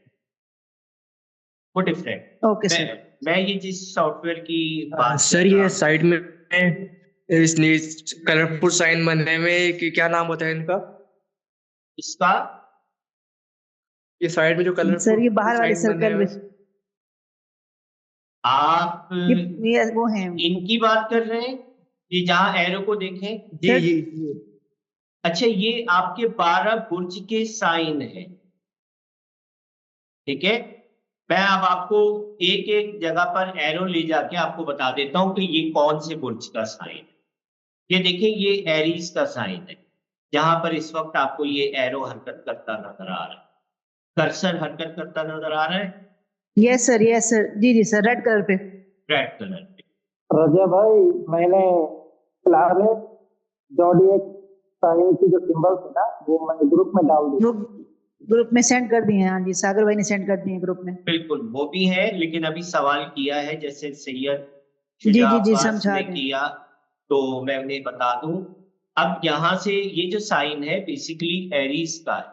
वो डिफरेंट। Okay sir. मैं ये जिस सॉफ्टवेयर की बात सर ये साइड में इस कलरफुल साइन बनने में क्या नाम होता है इनका? इसका ये साइड में जो कलरफुल सर ये बाहर वाले सर्कल में आप ये वो हैं इनकी बात कर रहे हैं, ये जहां एरो को देखें जी जी। अच्छा ये आपके 12 बुर्ज के साइन है, ठीक है? मैं अब आपको एक एक जगह पर एरो ले जाके आपको बता देता हूं कि ये कौन से बुर्ज का साइन है। ये देखिए ये एरीज का साइन है, जहां पर इस वक्त आपको ये एरो हरकत करता नजर आ रहा है, कर्सर हरकत करता नजर आ रहा है। यस सर, जी जी सर, रेड कलर पे। रेड कलर पे। रजा भाई मैंने क्लास में ज़ोडिएक साइन की जो सिंबल थे ना वो मैंने ग्रुप में डाल दिए। वो ग्रुप में सेंड कर दिए हैं? हाँ जी, सागर भाई ने सेंड कर दिए ग्रुप में। बिल्कुल वो भी है, लेकिन अभी सवाल किया है जैसे सैयद जी समझा ने किया तो मैं उन्हें बता दूं। अब यहाँ से ये जो साइन है बेसिकली एरीज का है,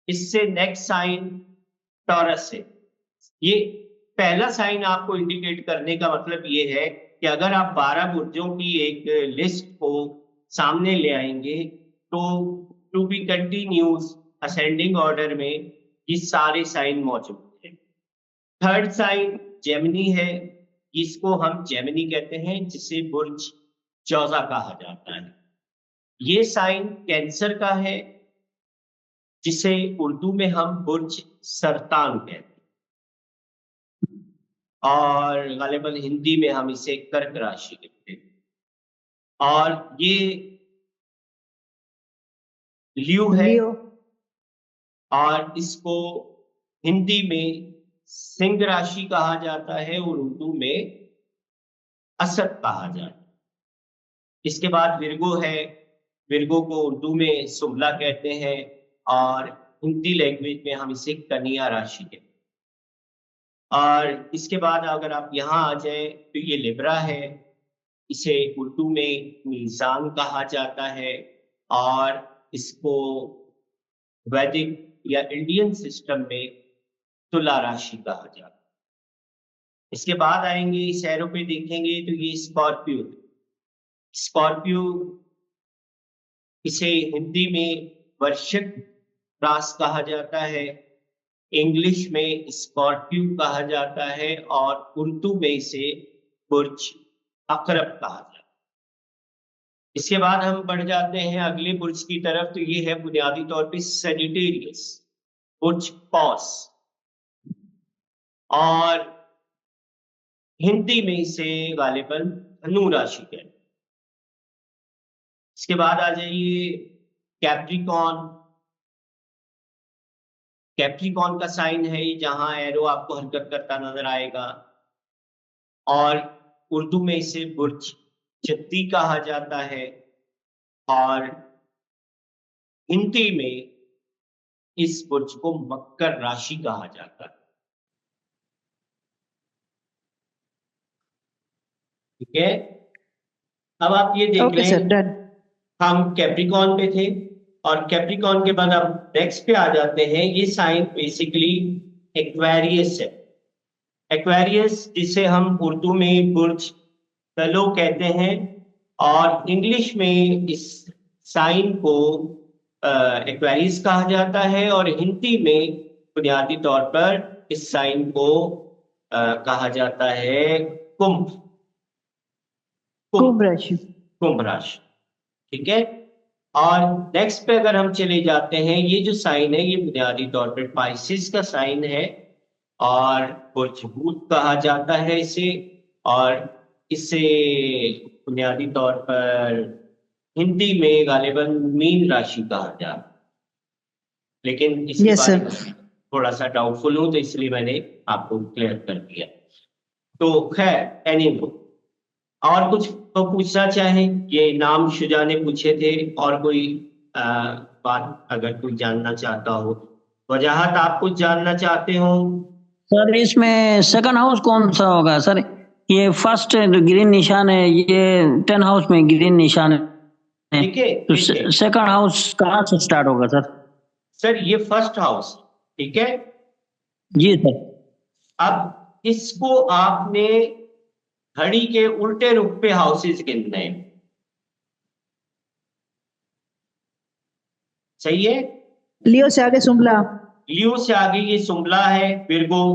इससे नेक्स्ट साइन टॉरस है। ये पहला साइन आपको इंडिकेट करने का मतलब ये है कि अगर आप 12 बुर्जों की एक लिस्ट को सामने ले आएंगे तो to be continuous ascending order में ये सारे साइन मौजूद हैं। थर्ड साइन जेमिनी है, इसको हम जेमिनी कहते हैं, जिसे बुर्ज जौजा कहा जाता है। ये साइन कैंसर का है, जिसे उर्दू में हम बुर्ज सरतान कहते हैं, और गालिबन हिंदी में हम इसे कर्क राशि कहते हैं। और ये लियो है, लियो और इसको हिंदी में सिंह राशि कहा जाता है और उर्दू में असद कहा जाता है। इसके बाद विर्गो है, विर्गो को उर्दू में सुबला कहते हैं और हिंदी लैंग्वेज में हम इसे कन्या राशि कहते हैं। और इसके बाद अगर आप यहाँ आ जाए तो ये लिब्रा है, इसे उर्दू में मीज़ान कहा जाता है और इसको वैदिक या इंडियन सिस्टम में तुला राशि कहा जाता है। इसके बाद आएंगे इस एरो पे देखेंगे तो ये स्कॉर्पियो, स्कॉर्पियो इसे हिंदी में वर्षिक रास कहा जाता है, इंग्लिश में स्कॉर्पियो कहा जाता है और उर्दू में इसे बुर्ज अकरब कहा जाता है। इसके बाद हम बढ़ जाते हैं अगले बुर्ज की तरफ, तो ये है बुनियादी तौर पे सेजिटेरियस, बुर्ज कौस, और हिंदी में इसे गालिबन धनु राशि कहते हैं। इसके बाद आ जाइए कैप्रिकॉन, कैप्रिकॉन का साइन है ये, जहां एरो आपको हरकत करता नजर आएगा और उर्दू में इसे बुर्ज जद्दी कहा जाता है और हिंदी में इस बुर्ज को मकर राशि कहा जाता है। ठीक है, अब आप ये देख ओके सर, लें, डन। हम कैप्रिकॉन पे थे और कैप्रिकॉन के बाद अब नेक्स्ट पे आ जाते हैं। ये साइन बेसिकली एक्वेरियस है, एक्वेरियस जिसे हम उर्दू में बुर्ज तलो कहते हैं और इंग्लिश में इस साइन को एक्वेरियस कहा जाता है और हिंदी में बुनियादी तौर पर इस साइन को कहा जाता है कुंभ, कुंभ राशि। कुंभ राशि। ठीक है, और नेक्स्ट पे अगर हम चले जाते हैं, ये जो साइन है ये बुनियादी तौर पर पाइसिस का साइन है और बुर्ज हूत कहा जाता है इसे, और इसे बुनियादी तौर पर हिंदी में गालिबन मीन राशि कहा जाता है, लेकिन इसके Yes, बारे sir. में थोड़ा सा डाउटफुल हूं तो इसलिए मैंने आपको क्लियर कर दिया। तो खैर एनीवे, और कुछ तो पूछना चाहें? ये नाम शुजा ने पूछे थे, और कोई बात अगर कोई जानना चाहता हो, वजाहत आप कुछ जानना चाहते हो? सर इसमें सेकंड हाउस कौन सा होगा सर? ये फर्स्ट ग्रीन निशान है, ये 10 हाउस में ग्रीन निशान है, ठीक है, तो ठीक है। सेकंड हाउस कहाँ से स्टार्ट होगा सर? सर ये फर्स्ट हाउस, ठीक है जी सर। अब इसको आपने घड़ी के उल्टे रुख पे हाउसेस गिनने हैं, सही है? लियो से आगे सुम्बला, लियो से आगे ये सुम्बला है, विर्गो,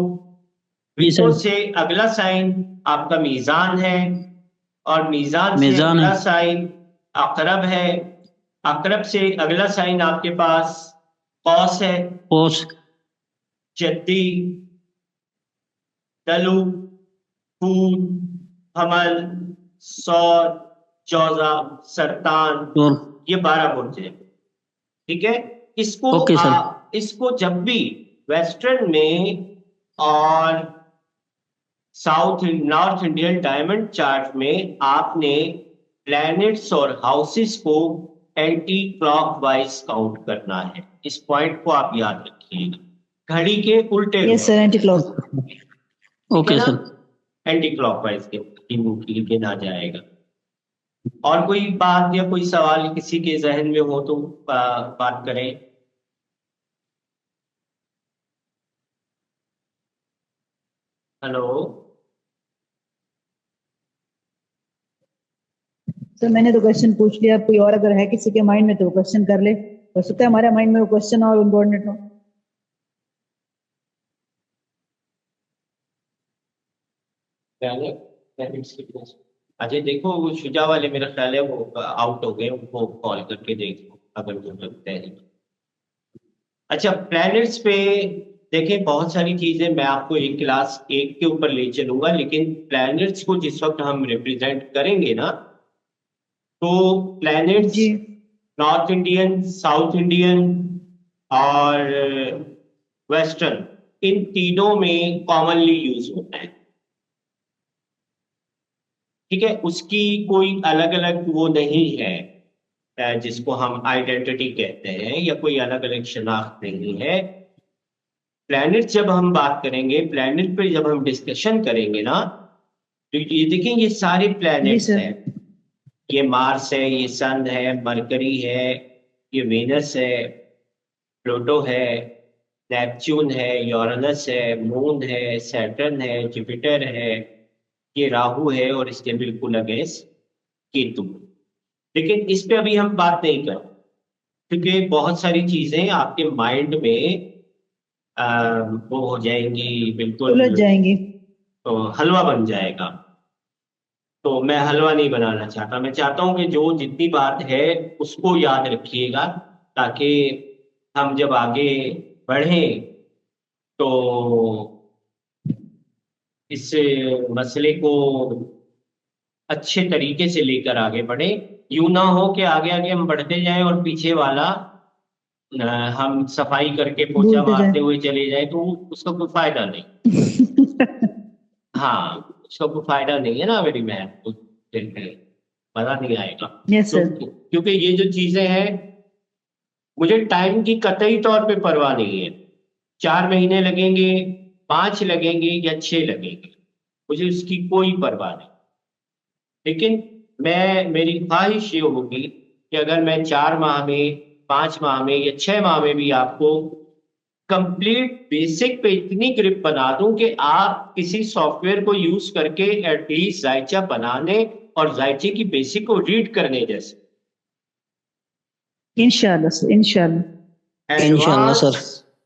जी विर्गो सर। से अगला साइन आपका मीजान है और मीजान से मीजान अगला है। साइन अकरब है, अकरब से अगला साइन आपके पास कौस है, कौस, जद्दी, तलु, फूल, हमल, सौर, जौजा, सरतान, और ये 12 बुर्ज है। ठीक है, इसको ओके सर। इसको जब भी वेस्टर्न में और south north Indian diamond chart में आपने प्लैनेट्स और हाउसेस को एंटी क्लॉकवाइज काउंट करना है। इस पॉइंट को आप याद रखिएगा, घड़ी के उल्टे yes sir, anti clock. Okay sir. Anti clockwise के गिना जाएगा। और कोई बात या कोई सवाल किसी के जहन में हो तो बात करें। हेलो। सर मैंने तो क्वेश्चन पूछ लिया, कोई और अगर है किसी के माइंड में तो क्वेश्चन कर ले, हो सकता है हमारे माइंड में वो क्वेश्चन और इम्पोर्टेंट हो। अच्छा देखो, वो शुजा वाले मेरा ख्याल है वो आउट हो गए, उनको कॉल करके देखो अगर वो लगता है। अच्छा, प्लैनेट्स पे देखिए बहुत सारी चीजें, मैं आपको एक क्लास एक के ऊपर ले चलूंगा, लेकिन प्लैनेट्स को जिस वक्त हम रिप्रेजेंट करेंगे ना, तो प्लैनेट्स जी नॉर्थ इंडियन, साउथ इंडियन और वेस्टर्न, इन तीनों में कॉमनली यूज होता है। ठीक है, उसकी कोई अलग अलग वो नहीं है, जिसको हम आइडेंटिटी कहते हैं, या कोई अलग अलग शनाख्त नहीं है। प्लैनेट जब हम बात करेंगे, प्लैनेट पे जब हम डिस्कशन करेंगे ना, तो ये देखें ये सारे जी प्लैनेट्स सर। हैं। ये मार्स है, ये सन है, मरकरी है, ये वेनस है, प्लूटो है, नेपच्यून है, यूरेनस है, मून है, सैटर्न है, जुपिटर है, ये राहु है, और इसके बिल्कुल अगेंस्ट केतु। लेकिन इस पे अभी हम बात नहीं कर, क्योंकि बहुत सारी चीजें आपके माइंड में वो हो जाएंगी बिल्कुल, उलझ जाएंगी। तो हलवा बन जाएगा। तो मैं हलवा नहीं बनाना चाहता, मैं चाहता हूं कि जो जितनी बात है उसको याद रखिएगा, ताकि हम जब आगे बढ़ें तो इस मसले को अच्छे तरीके से लेकर आगे बढ़े। यूं ना हो कि आगे आगे हम बढ़ते जाएं और पीछे वाला अ, हम सफाई करके पोछा भूलते मारते जाए। हुए चले जाए, तो उसका कोई फायदा नहीं। हाँ, उसका कोई फायदा नहीं है ना मेरी बहन, तो फिर मजा नहीं आएगा। यस तो सर। क्योंकि ये जो चीजें हैं, मुझे टाइम की कतई तौर पे परवाह नहीं है। 4 महीने लगेंगे, 5 लगेंगे या 6 लगेंगे, मुझे उसकी कोई परवाह नहीं। लेकिन मेरी ख्वाहिश ये होगी कि अगर मैं 4 माह में, 5 माह में या 6 माह में भी आपको कंप्लीट बेसिक पे इतनी ग्रिप बना दूं कि आप किसी सॉफ्टवेयर को यूज करके एटलीस्ट जायचा बनाने और जायचे की बेसिक को रीड करने जैसे। इंशाल्लाह सर, इंशाल्लाह। इंशाल्लाह एडवांस सर।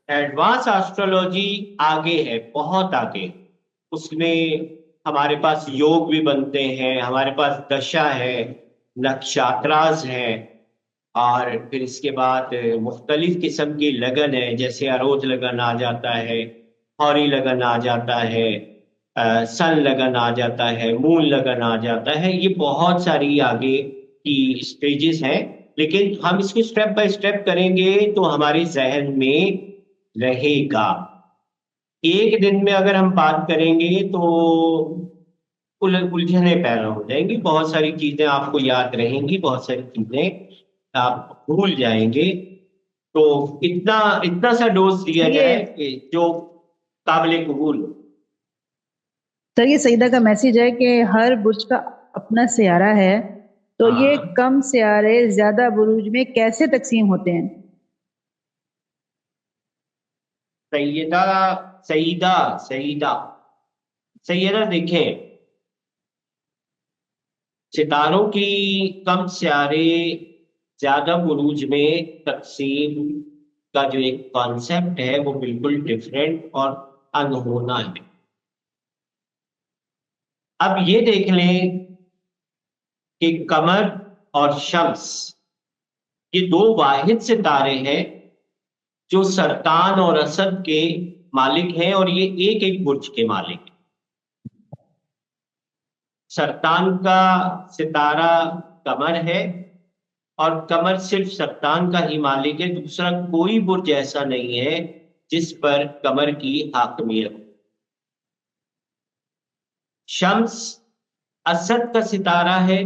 एडवांस एस्ट्रोलॉजी आगे है, बहुत आगे। उसमें हमारे पास योग भी बनते हैं, हमारे पास दशा है, नक्षत्रास है, और फिर इसके बाद मुख्तलिफ किस्म की लगन है, जैसे अरोज लगन आ जाता है, हौरी लगन आ जाता है, सन लगन आ जाता है, मून लगन आ जाता है। ये बहुत सारी आगे की स्टेजेस हैं, लेकिन हम इसको स्टेप बाय स्टेप करेंगे तो हमारे जहन में रहेगा। एक दिन में अगर हम बात करेंगे तो उलझने पैदा हो जाएंगी, बहुत सारी चीजें आपको याद रहेंगी, बहुत सारी चीजें आप भूल जाएंगे। तो इतना इतना सा डोज दिया ये जाए कि जो काबिल कबूल हो। सर ये सईदा का मैसेज है कि हर बुर्ज का अपना सियारा है, तो ये हाँ, कम सियारे ज्यादा बुरूज में कैसे तकसीम होते हैं? सैयदा सईदा सईदा सैयदा देखें, सितारों की कम सियारे ज्यादा बुरूज में तकसीम का जो एक कॉन्सेप्ट है वो बिल्कुल डिफरेंट और अनहोना है। अब ये देख लें कि कमर और शम्स, ये दो वाहिद सितारे हैं जो सरतान और असद के मालिक हैं, और ये एक एक बुर्ज के मालिक हैं। सरतान का सितारा कमर है, और कमर सिर्फ सरतान का ही मालिक है, दूसरा कोई बुर्ज ऐसा नहीं है जिस पर कमर की हाकमियत हो। शम्स असद का सितारा है,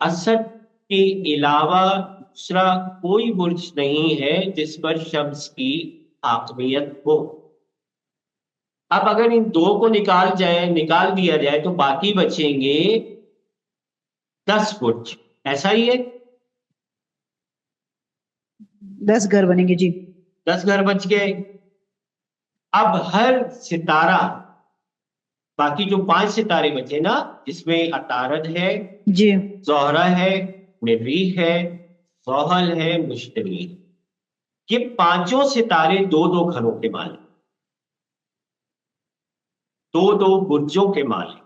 असद के अलावा दूसरा कोई बुर्ज नहीं है जिस पर शम्स की हाकमियत हो। अब अगर इन दो को निकाल दिया जाए तो बाकी बचेंगे 10 बुर्ज, ऐसा ही है। 10 घर बनेंगे जी। 10 घर बच गए। अब हर सितारा बाकी जो 5 सितारे बचे ना, जिसमें अतारद है, जी ज़ोहरा है, मरीख है, ज़ोहल है, मुश्तरी, ये पांचों सितारे दो दो घरों के मालिक, दो दो बुर्जों के मालिक।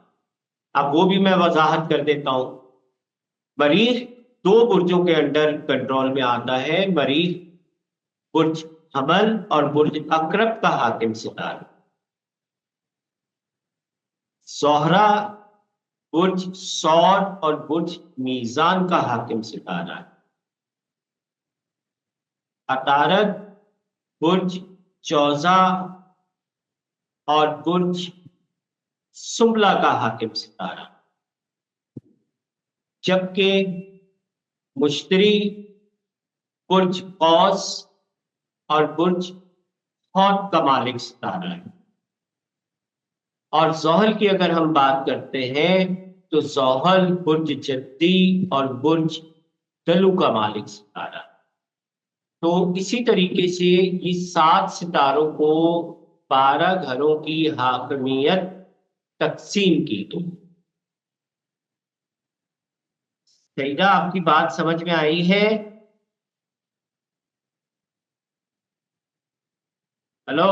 अब वो भी मैं वजाहत कर देता हूं। मरीख 2 बुर्जों के अंडर कंट्रोल में आता है। मरीख बुर्ज हमल और बुर्ज अकरब का हाकिम सितारा। ज़ोहरा बुर्ज सौर और बुर्ज मीजान का हाकिम सितारा है। अतारद बुर्ज चौजा और बुर्ज सुमला का हाकिम सितारा, जबकि मुश्तरी बुर्ज कौस और बुर्ज हौत का मालिक सितारा है। और ज़ोहल की अगर हम बात करते हैं तो ज़ोहल बुर्ज जद्दी और बुर्ज दलू का मालिक सितारा। तो इसी तरीके से ये 7 सितारों को 12 घरों की हाकमियत तकसीम की गई। सईदा, आपकी बात समझ में आई है? हेलो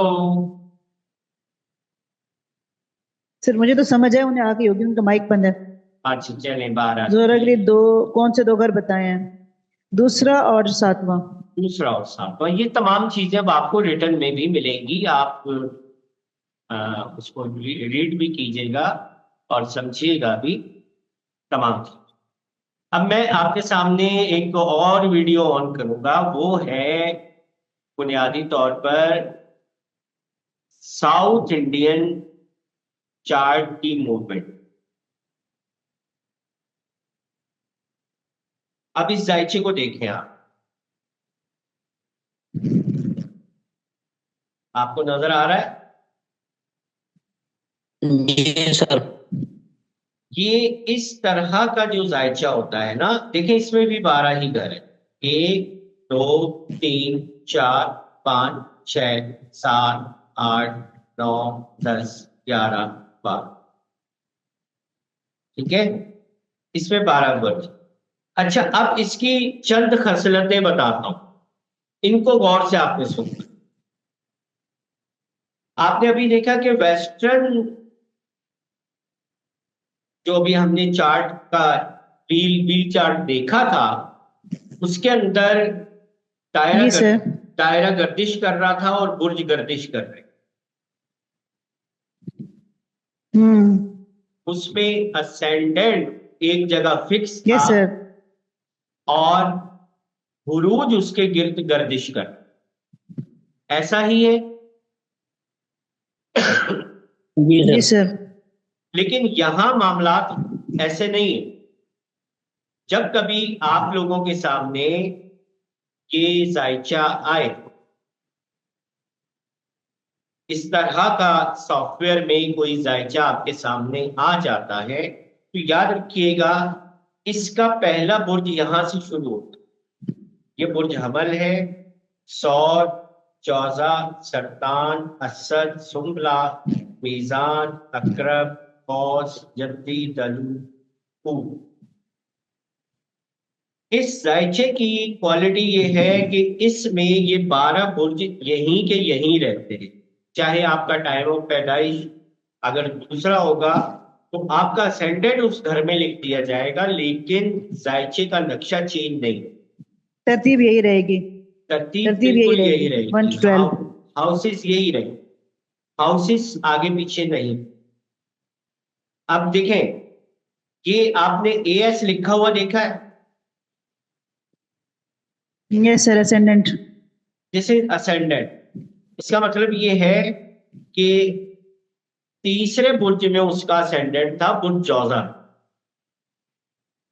सर, मुझे तो समझ आया, उन्हें आगे होगी, उनका माइक बंद है। अच्छा चलें, 12 ज़ोहरा के लिए कौन से 2 घर बताए हैं? दूसरा और 7वां। दूसरा और 7वां, ये तमाम चीजें अब आपको रिटर्न में भी मिलेंगी। आप उसको रीड भी कीजिएगा और समझिएगा भी तमाम चीजें। अब मैं आपके सामने एक और वीडियो ऑन करूंगा, वो है बुनियादी तौर पर साउथ इंडियन चार्ट की मूवमेंट। अब इस जायचे को देखें आप, आपको नजर आ रहा है? जी सर। ये इस तरह का जो जायचा होता है ना, देखिए इसमें भी 12 ही घर है। 1 2 3 4 5 6 7 8 9 10 11 12, ठीक है, इसमें 12 वर्ग। अच्छा, अब इसकी चंद खसलतें बताता हूं, इनको गौर से आपने सुनना। आपने अभी देखा कि वेस्टर्न जो भी हमने चार्ट का व्हील चार्ट देखा था, उसके अंदर जी सर। दायरा गर्दिश कर रहा था और बुर्ज गर्दिश कर रहे। उसमें असेंडेंट एक जगह फिक्स था। Yes sir. और बुरूज उसके गिर्द गर्दिश कर, ऐसा ही है। जी सर। लेकिन यहां मामलात ऐसे नहीं है। जब कभी आप लोगों के सामने ये जायचा आए, इस तरह का सॉफ्टवेयर में कोई जायचा आपके सामने आ जाता है, तो याद रखिएगा इसका पहला बुर्ज यहां से शुरू होता है। ये बुर्ज हमल है, सौर, चौजा, सरतान, असद, सुम्बला, मीजान, अकरब, कौस, जद्दी, दलू, ऊद। इस जायचे की क्वालिटी ये है कि इसमें ये 12 बुर्ज यहीं के यहीं रहते हैं। चाहे आपका टाइम ऑफ पैदाइश अगर दूसरा होगा तो आपका असेंडेंट उस घर में लिख दिया जाएगा, लेकिन जायचे का नक्शा चेंज नहीं। तरतीब यही रहेगी। तरतीब बिल्कुल यही रहेगी। 1 to 12 हाउसेस यही रहेगी, हाउसेस आगे पीछे नहीं। अब देखें, ये आपने एएस लिखा हुआ देखा है? Yes sir, ascendant. This is ascendant. इसका मतलब ये है कि तीसरे बुर्ज में उसका असेंडेंट था बुर्ज जौजा।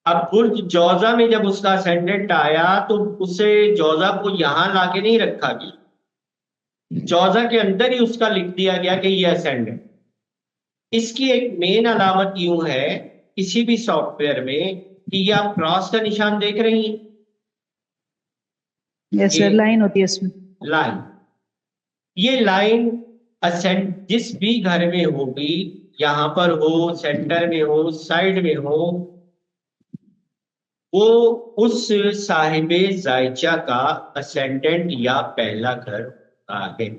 अब बुर्ज जौजा में जब उसका असेंडेंट आया तो उसे जौजा को यहां लाके नहीं रखा गया, जौजा के अंदर ही उसका लिख दिया गया कि ये असेंडेंट। इसकी एक मेन अलामत यूं है किसी भी सॉफ्टवेयर में कि ये आप क्रॉस का निशान देख रही हैं। यस सर, लाइन होती है उसमें। लाइन, ये लाइन असेंड जिस भी घर में होगी यहाँ पर हो, सेंटर में हो, साइड में हो, वो उस साहिबे जायचा का असेंडेंट या पहला घर होता है।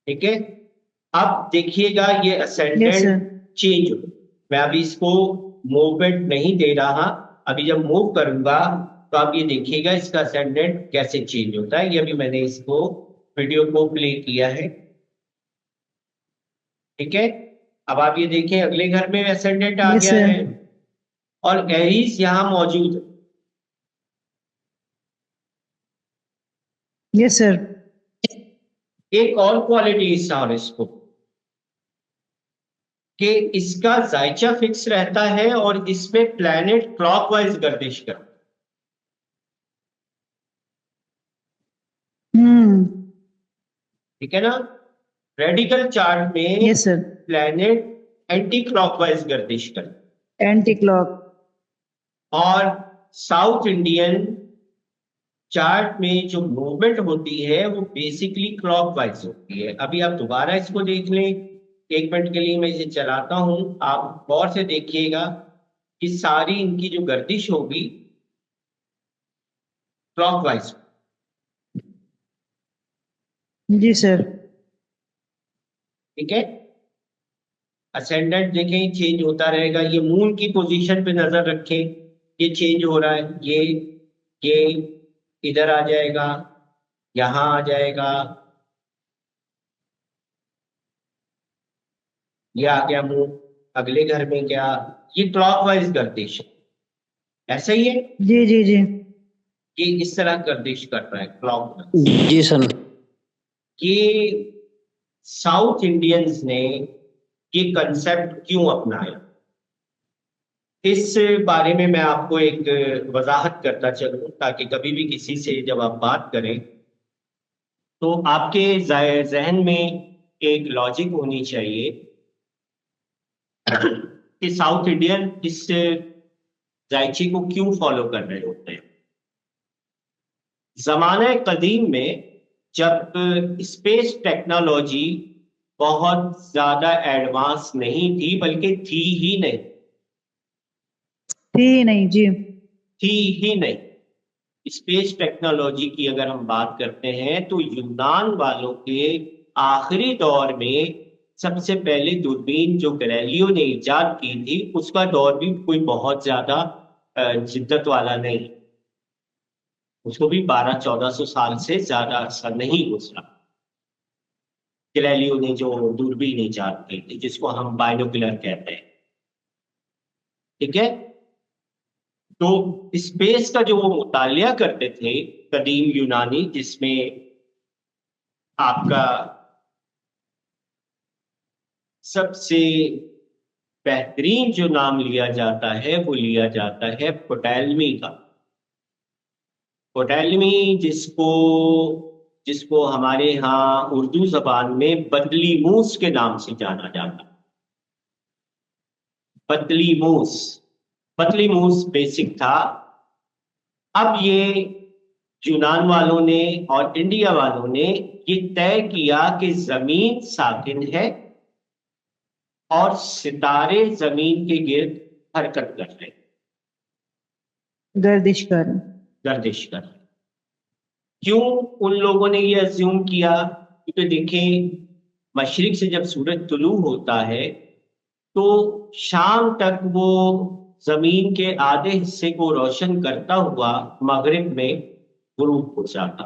ठीक है, अब देखिएगा ये यस असेंडेंट सर। चेंज हो। मैं अभी इसको मूवमेंट नहीं दे रहा, अभी जब मूव करूंगा तो आप ये देखिएगा इसका असेंडेंट कैसे चेंज होता है। ये अभी मैंने इसको वीडियो को प्ले किया है। ठीक है, अब आप ये देखें अगले घर में असेंडेंट आ यस गया सर। है और एरीज यहां मौजूद है। Yes sir. एक और क्वालिटी इस हॉरोस्कोप कि इसका जायचा फिक्स रहता है और इसमें प्लैनेट क्लॉकवाइज गर्दिश करता है। ठीक है ना, रेडिकल चार्ट में yes sir. Planet anti clockwise गर्दिश करता एंटी क्लॉक। है और साउथ इंडियन चार्ट में जो मूवमेंट होती है वो बेसिकली क्लॉकवाइज होती है। अभी आप दोबारा इसको देख लें, एक मिनट के लिए मैं इसे चलाता हूं, आप गौर से देखिएगा कि सारी इनकी जो गर्दिश होगी क्लॉकवाइज। जी सर। ठीक है, असेंडेंट देखें चेंज होता रहेगा। ये मून की पोजीशन पे नजर रखें, ये चेंज हो रहा है। ये इधर आ जाएगा, यहां आ जाएगा, ये आ गया मून, अगले घर में क्या, ये क्लॉकवाइज गर्दिश है। ऐसा ही है, जी जी जी। ये इस तरह गर्दिश कर रहा है क्लॉकवाइज। जी सर। ये साउथ इंडियंस ने ये कंसेप्ट क्यों अपनाया, इस बारे में मैं आपको एक वजाहत करता चलूं ताकि कभी भी किसी से जब आप बात करें तो आपके जहन में एक लॉजिक होनी चाहिए कि साउथ इंडियन इस जायची को क्यों फॉलो कर रहे होते हैं। जमाने कदीम में जब स्पेस टेक्नोलॉजी बहुत ज्यादा एडवांस नहीं थी, बल्कि थी ही नहीं, थी नहीं जी। थी ही नहीं। स्पेस टेक्नोलॉजी की अगर हम बात करते हैं तो यूनान वालों के आखिरी दौर में सबसे पहले दूरबीन जो गैलीलियो ने इजाद की थी, उसका दौर भी कोई बहुत ज्यादा जिद्दत वाला नहीं, उसको भी 1200-1400 साल से ज्यादा अरसा नहीं गुजरा। गैलीलियो ने जो दूरबीन इजाद की थी जिसको हम बाइनोकुलर कहते हैं। ठीक है, तो स्पेस का जो वो मुतालिया करते थे कदीम यूनानी, जिसमें आपका सबसे बेहतरीन जो नाम लिया जाता है वो लिया जाता है पोटैलमी का। पोटैलमी जिसको जिसको हमारे यहाँ उर्दू जबान में बदलीमूस के नाम से जाना जाता है। बदलीमूस, बदलीमूस बेसिक था। अब ये यूनान वालों ने और इंडिया वालों ने ये तय किया कि जमीन साकिन है और सितारे जमीन के गिर्द हरकत कर रहे, गर्दिश कर। गर्दिश कर रहे। क्यों उन लोगों ने ये अज्यूम किया? क्योंकि देखें, मशरिक से जब सूरज तुलू होता है तो शाम तक वो जमीन के आधे हिस्से को रोशन करता हुआ मगरिब में गुरूब हो जाता।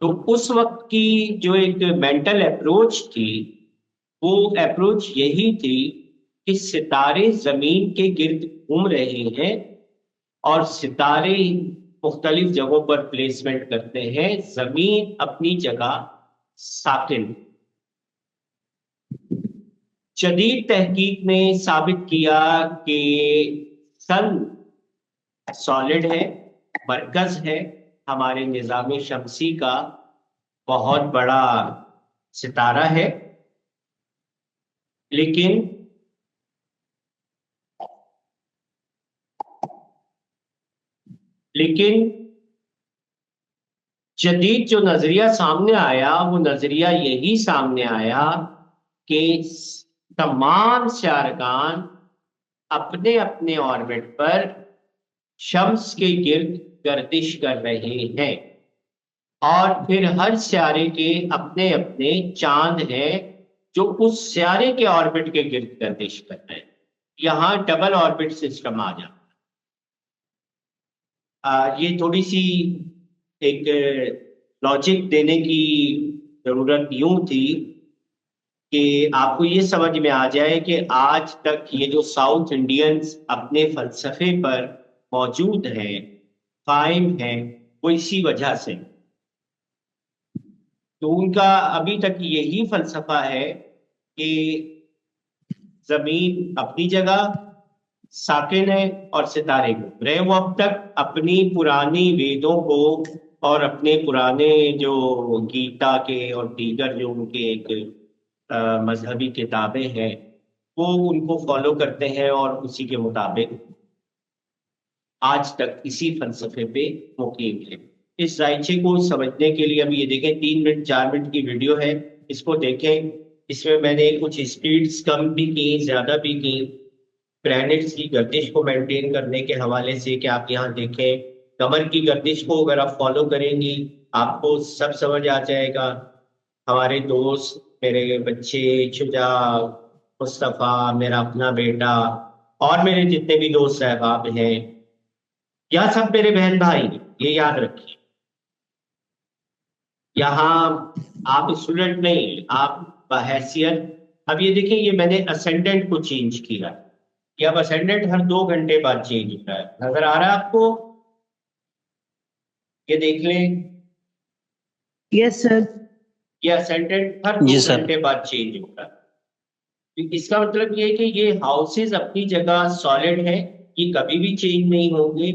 तो उस वक्त की जो एक मेंटल अप्रोच थी, वो अप्रोच यही थी कि सितारे जमीन के गिर्द घूम रहे हैं और सितारे मुख्तलिफ जगहों पर प्लेसमेंट करते हैं, जमीन अपनी जगह साकिन। जदीद तहकीक ने साबित किया कि सन सॉलिड है, मरकज है, हमारे निज़ाम शमसी का बहुत बड़ा सितारा है, लेकिन जदीद जो नजरिया सामने आया वो नजरिया यही सामने आया कि तमाम सियारगान अपने अपने ऑर्बिट पर शम्स के गिर्द गर्दिश कर रहे हैं और फिर हर सियारे के अपने अपने चांद हैं जो उस सियारे के ऑर्बिट के गिर्द गर्दिश कर रहे हैं। यहाँ डबल ऑर्बिट सिस्टम आ जाता है। ये थोड़ी सी एक लॉजिक देने की जरूरत यूं थी कि आपको ये समझ में आ जाए कि आज तक ये जो साउथ इंडियंस अपने फलसफे पर मौजूद हैं, कायम हैं, वो इसी वजह से। तो उनका अभी तक यही फलसफा है कि जमीन अपनी जगह साकिन है और सितारे घूम रहे हैं। वो अब तक अपनी पुरानी वेदों को और अपने पुराने जो गीता के और दीगर जो उनके एक मजहबी किताबें हैं वो उनको फॉलो करते हैं और उसी के मुताबिक आज तक इसी फलसफे पे मुकीम है। इस जायचे को समझने के लिए अभी ये देखें 3 मिनट 4 मिनट की वीडियो है, इसको देखें। इसमें मैंने कुछ स्पीड्स कम भी की, ज्यादा भी की, प्लैनेट्स की गर्दिश को मेंटेन करने के हवाले से कि आप यहाँ देखें कमर की गर्दिश को अगर आप फॉलो करेंगी आपको सब समझ आ जाएगा। हमारे दोस्त, मेरे बच्चे, शुजा, मुस्तफ़ा, मेरा अपना बेटा और मेरे जितने भी दोस्त सहबाब हैं, यह सब मेरे बहन भाई, ये याद रखिए। यहाँ आप स्टूडेंट नहीं, आप बहैसियत। अब ये देखिए, ये मैंने असेंडेंट को चेंज किया, कि अब असेंडेंट हर 2 घंटे बाद चेंज होता है। नजर आ रहा है आपको? ये देख लें। Yes sir. ये असेंडेंट हर 2 घंटे बाद चेंज होता है। तो इसका मतलब ये है कि ये हाउसेज अपनी जगह सॉलिड है, ये कभी भी चेंज नहीं होंगे।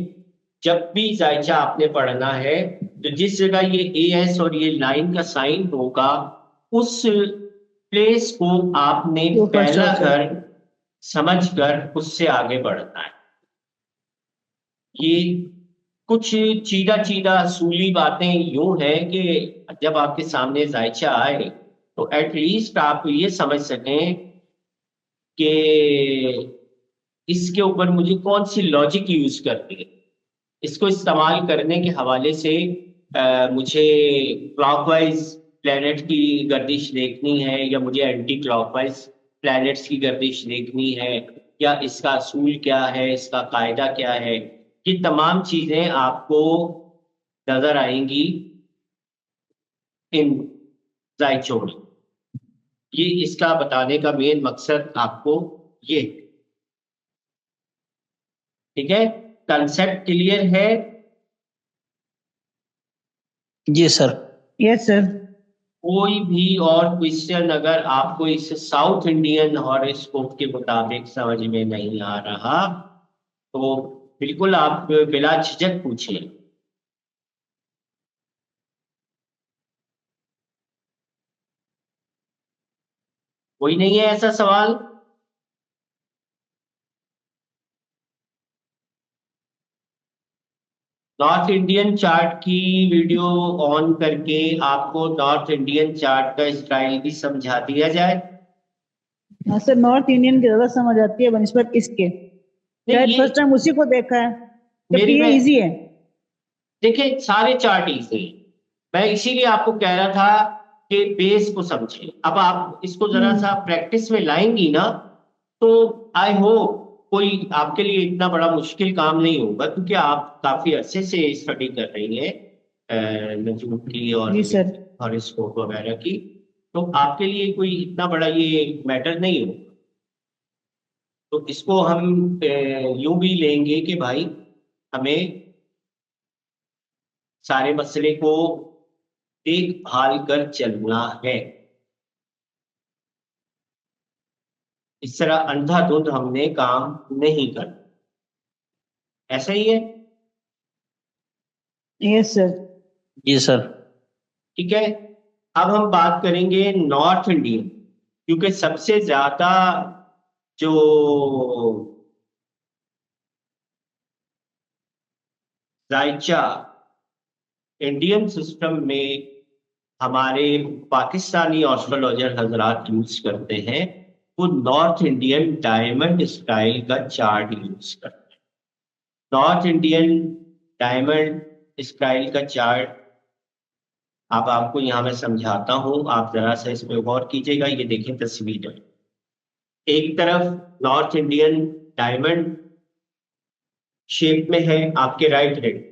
जब भी जायचा आपने पढ़ना है तो जिस जगह ये एएस और ये लाइन का साइन होगा उस प्लेस को आपने पहला कर समझकर उससे आगे बढ़ना है। ये कुछ चीदा चीदा असूली बातें यूं है कि जब आपके सामने जायचा आए तो एटलीस्ट आप ये समझ सकें कि इसके ऊपर मुझे कौन सी लॉजिक यूज करनी है। इसको इस्तेमाल करने के हवाले से मुझे क्लॉकवाइज प्लैनेट की गर्दिश देखनी है या मुझे एंटी क्लॉकवाइज प्लैनेट्स की गर्दिश देखनी है, या इसका असूल क्या है, इसका कायदा क्या है, ये तमाम चीजें आपको नजर आएंगी इन जायचों में। ये इसका बताने का मेन मकसद आपको ये, ठीक है? कंसेप्ट क्लियर है? जी सर। Yes sir. कोई भी और क्वेश्चन अगर आपको इस साउथ इंडियन हॉरोस्कोप के मुताबिक समझ में नहीं आ रहा तो बिल्कुल आप बिला झिझक पूछिए। कोई नहीं है ऐसा सवाल? नॉर्थ इंडियन चार्ट की वीडियो ऑन करके आपको नॉर्थ इंडियन चार्ट का स्टाइल भी समझा दिया जाए। हाँ सर, नॉर्थ इंडियन की ज्यादा समझ आती है बनिस्बत इसके। शायद फर्स्ट टाइम उसी को देखा है, जबकि ये इजी है। देखिए सारे चार्ट इजी हैं, मैं इसीलिए आपको कह रहा था कि बेस को समझिए। अब आप इसको जरा सा प्रैक्टिस में लाएंगी ना तो आई होप कोई आपके लिए इतना बड़ा मुश्किल काम नहीं होगा, क्योंकि आप काफी अरसे से स्टडी कर रही हैं नजूम की और हॉरोस्कोप वगैरह की, तो आपके लिए कोई इतना बड़ा ये मैटर नहीं होगा। तो इसको हम यूं भी लेंगे कि भाई हमें सारे मसले को देखभाल कर चलना है। इस तरह अंधाधुंध हमने काम नहीं करना। ऐसा ही है? Yes sir. जी सर। ठीक है, अब हम बात करेंगे नॉर्थ इंडियन, क्योंकि सबसे ज्यादा जो जायचा इंडियन सिस्टम में हमारे पाकिस्तानी एस्ट्रोलॉजर हजरात यूज करते हैं, वो नॉर्थ इंडियन डायमंड स्टाइल का चार्ट यूज करते हैं। नॉर्थ इंडियन डायमंड स्टाइल का चार्ट अब आपको यहाँ मैं समझाता हूँ, आप जरा सा इस पे गौर कीजिएगा। ये देखें तस्वीर में, एक तरफ नॉर्थ इंडियन डायमंड शेप में है आपके राइट हैंड,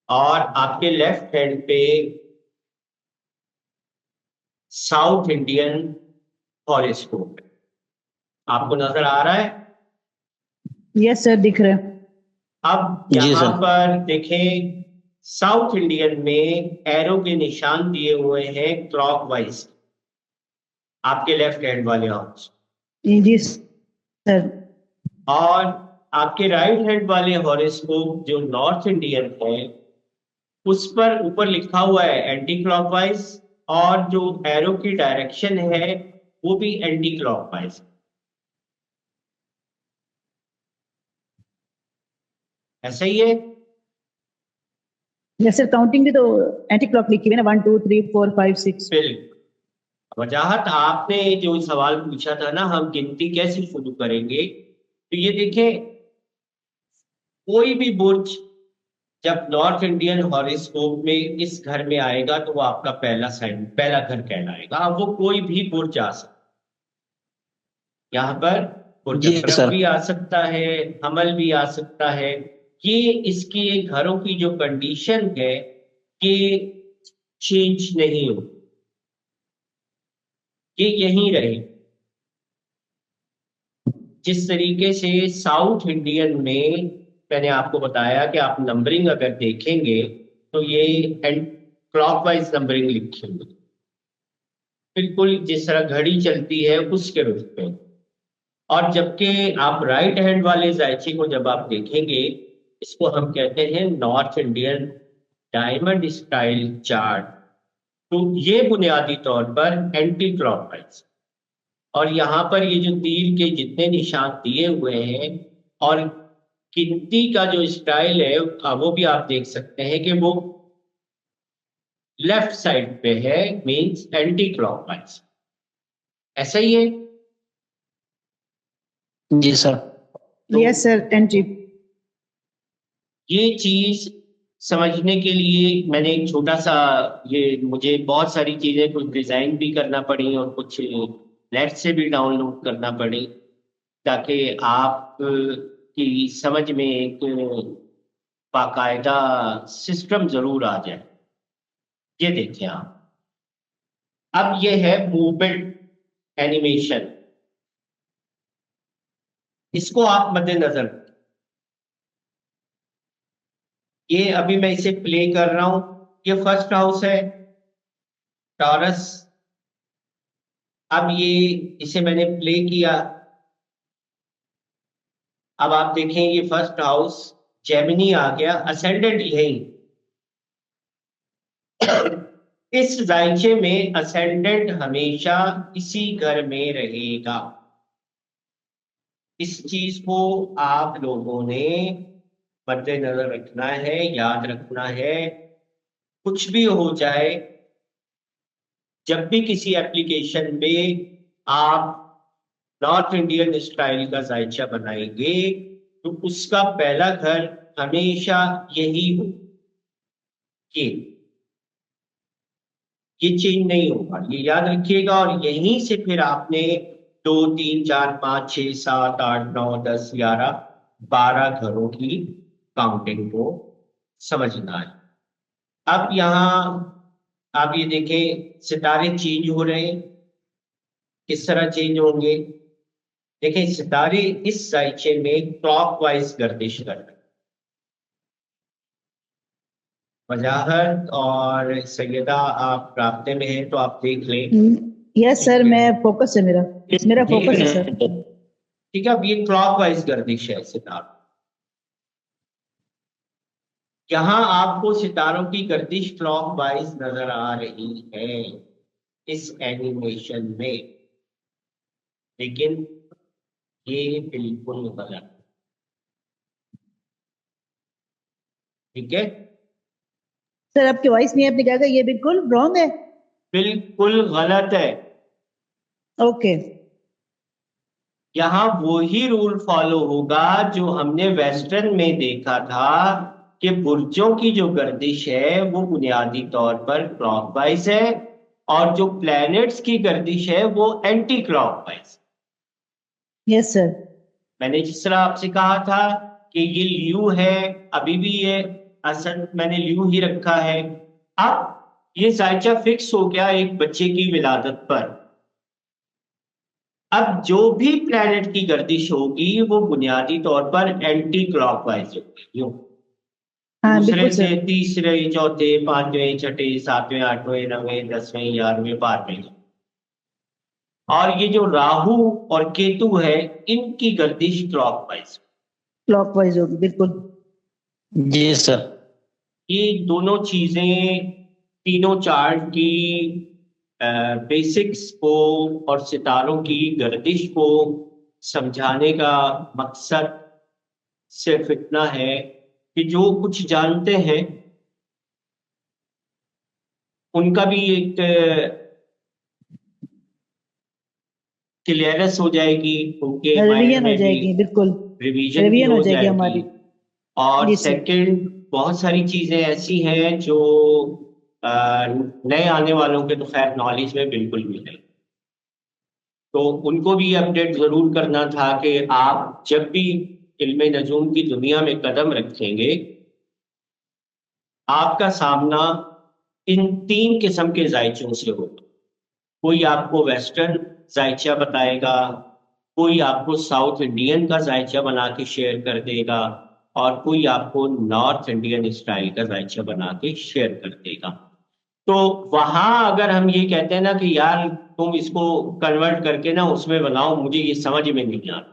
और आपके लेफ्ट हैंड पे साउथ इंडियन हॉरोस्कोप है। आपको नजर आ रहा है? यस सर, दिख रहा है। अब जी यहाँ सर। पर देखें, साउथ इंडियन में एरो के निशान दिए हुए हैं क्लॉकवाइज, आपके लेफ्ट हैंड वाले हाउस, जी सर। और आपके राइट हैंड वाले हॉरोस्कोप जो नॉर्थ इंडियन है उस पर ऊपर लिखा हुआ है एंटी क्लॉकवाइज, और जो एरो की डायरेक्शन है वो भी एंटी क्लॉकवाइज। ऐसा ही है? यस सर, काउंटिंग भी तो एंटी क्लॉक लिखी हुई है ना, 1 2 3 4 5 6। बिल्कुल। वजाहत आपने जो सवाल पूछा था ना, हम गिनती कैसे शुरू करेंगे, तो ये देखें, कोई भी बुर्ज जब नॉर्थ इंडियन हॉरोस्कोप में इस घर में आएगा तो वो आपका पहला साइन, पहला घर कहलाएगा। अब वो कोई भी बुर्ज आ सकता, यहाँ पर बुर्ज जी अकरब सर। भी आ सकता है, हमल भी आ सकता है। ये इसके घरों की जो कंडीशन है कि चेंज नहीं हो, ये यहीं रहे। जिस तरीके से साउथ इंडियन में मैंने आपको बताया कि आप नंबरिंग अगर देखेंगे तो ये क्लॉकवाइज नंबरिंग लिखी हुई, बिल्कुल जिस तरह घड़ी चलती है उसके रूप में। और जबकि आप राइट हैंड वाले जायचे को जब आप देखेंगे, इसको हम कहते हैं north Indian diamond style chart. तो ये बुनियादी तौर पर एंटी क्लॉकवाइज, और यहाँ पर ये जो तीर के जितने निशान दिए हुए हैं और गिनती का जो स्टाइल है वो भी आप देख सकते हैं कि वो लेफ्ट साइड पे है, मींस एंटी क्लॉकवाइज। ऐसा ही है? जी सर। तो यस सर, एंटी। ये चीज समझने के लिए मैंने एक छोटा सा, ये मुझे बहुत सारी चीजें कुछ डिजाइन भी करना पड़ी और कुछ नेट से भी डाउनलोड करना पड़ी, ताकि आप की समझ में एक बाकायदा सिस्टम जरूर आ जाए। ये देखिए आप, अब ये है मूवमेंट एनिमेशन, इसको आप मद्देनजर, ये अभी मैं इसे प्ले कर रहा हूं। ये फर्स्ट हाउस है टॉरस। अब ये इसे मैंने प्ले किया, अब आप देखें ये फर्स्ट हाउस जेमिनी आ गया, असेंडेंट यही। इस जायचे में असेंडेंट हमेशा इसी घर में रहेगा। इस चीज को आप लोगों ने मद्देनजर रखना है, याद रखना है। कुछ भी हो जाए, जब भी किसी एप्लीकेशन में आप नॉर्थ इंडियन स्टाइल का जायचा बनाएंगे तो उसका पहला घर हमेशा यही हो, ये चेंज नहीं होगा, ये याद रखिएगा। और यहीं से फिर आपने 2 3 4 5 6 7 8 9 10 11 12 घरों की काउंटिंग को समझना है। अब यहाँ आप ये देखें, सितारे चेंज हो रहे हैं। किस तरह चेंज होंगे? देखें, सितारे इस जायचे में क्लॉकवाइज गर्दिश कर रहे हैं। वजाहत और सैयदा आप रास्ते में हैं तो आप देख लें। यस सर, मैं फोकस है, मेरा फोकस है सर। ठीक है, अब ये क्लॉकवाइज गर्दिश है सितारों। यहाँ आपको सितारों की गर्दिश क्लॉकवाइज नजर आ रही है इस एनिमेशन में, लेकिन ये बिल्कुल गलत। ठीक है, सर आपकी वॉइस नहीं है, आपने क्या कहा? ये बिल्कुल रॉन्ग है। बिल्कुल गलत है। ओके। यहाँ वही रूल फॉलो होगा जो हमने वेस्टर्न में देखा था कि बुर्जों की जो गर्दिश है वो बुनियादी तौर पर क्लॉकवाइज है और जो प्लैनेट्स की गर्दिश है वो एंटी क्लॉकवाइज। Yes sir. मैंने जिस तरह आपसे कहा था कि ये ल्यू है, अभी भी ये असल मैंने ल्यू ही रखा है। अब ये जायचा फिक्स हो गया एक बच्चे की विलादत पर। अब जो भी प्लैनेट की गर्दिश होगी वो बुनियादी तौर पर एंटी क्लॉकवाइज होगी। यूं हाँ दूसरे बिल्कुल से सर। तीसरे, चौथे, पांचवें, छठे, सातवें, आठवें, नवें, 10वें, 11वें, 12वें। और ये जो राहु और केतु है इनकी गर्दिश क्लॉकवाइज। क्लॉकवाइज होगी बिल्कुल। जी सर। ये दोनों चीजें तीनों चार्ट की बेसिक्स को और सितारों की गर्दिश को समझाने का मकसद सिर्फ इतना है कि जो कुछ जानते हैं उनका भी एक क्लियरेंस हो जाएगी, उनके माइंड रिवीजन हो में भी जाएगी बिल्कुल। रिवीजन भी रिवीजन हो हो जाएगी जाएगी। हमारी। और जी सर। सेकंड, बहुत सारी चीजें ऐसी हैं जो नए आने वालों के तो खैर नॉलेज में बिल्कुल भी नहीं, तो उनको भी अपडेट जरूर करना था कि आप जब भी इल्म नजूम की दुनिया में कदम रखेंगे आपका सामना इन तीन किस्म के जायचों से होगा। कोई आपको वेस्टर्न जायचा बताएगा, कोई आपको साउथ इंडियन का जायचा बना के शेयर कर देगा और कोई आपको नॉर्थ इंडियन स्टाइल का जायचा बना के शेयर कर देगा। तो वहां अगर हम ये कहते हैं ना कि यार तुम इसको कन्वर्ट करके ना उसमें बनाओ, मुझे ये समझ में नहीं आता,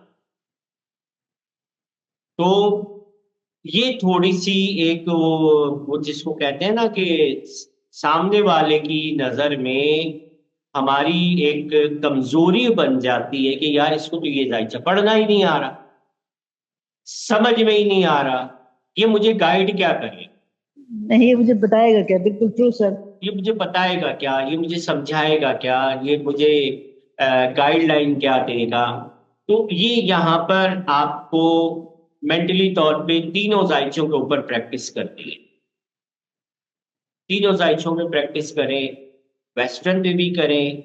तो ये थोड़ी सी एक वो जिसको कहते हैं ना कि सामने वाले की नजर में हमारी एक कमजोरी बन जाती है कि यार इसको तो ये जायचा पढ़ना ही नहीं आ रहा, समझ में ही नहीं आ रहा, ये मुझे गाइड क्या करे, नहीं ये मुझे बताएगा क्या? बिल्कुल ट्रू सर। ये मुझे बताएगा क्या, ये मुझे समझाएगा क्या, ये मुझे गाइडलाइन क्या देगा। तो ये यहाँ पर आपको मेंटली तौर पे तीनों जायचों के ऊपर प्रैक्टिस करती है। तीनों जायचों में प्रैक्टिस करें, वेस्टर्न पे भी करें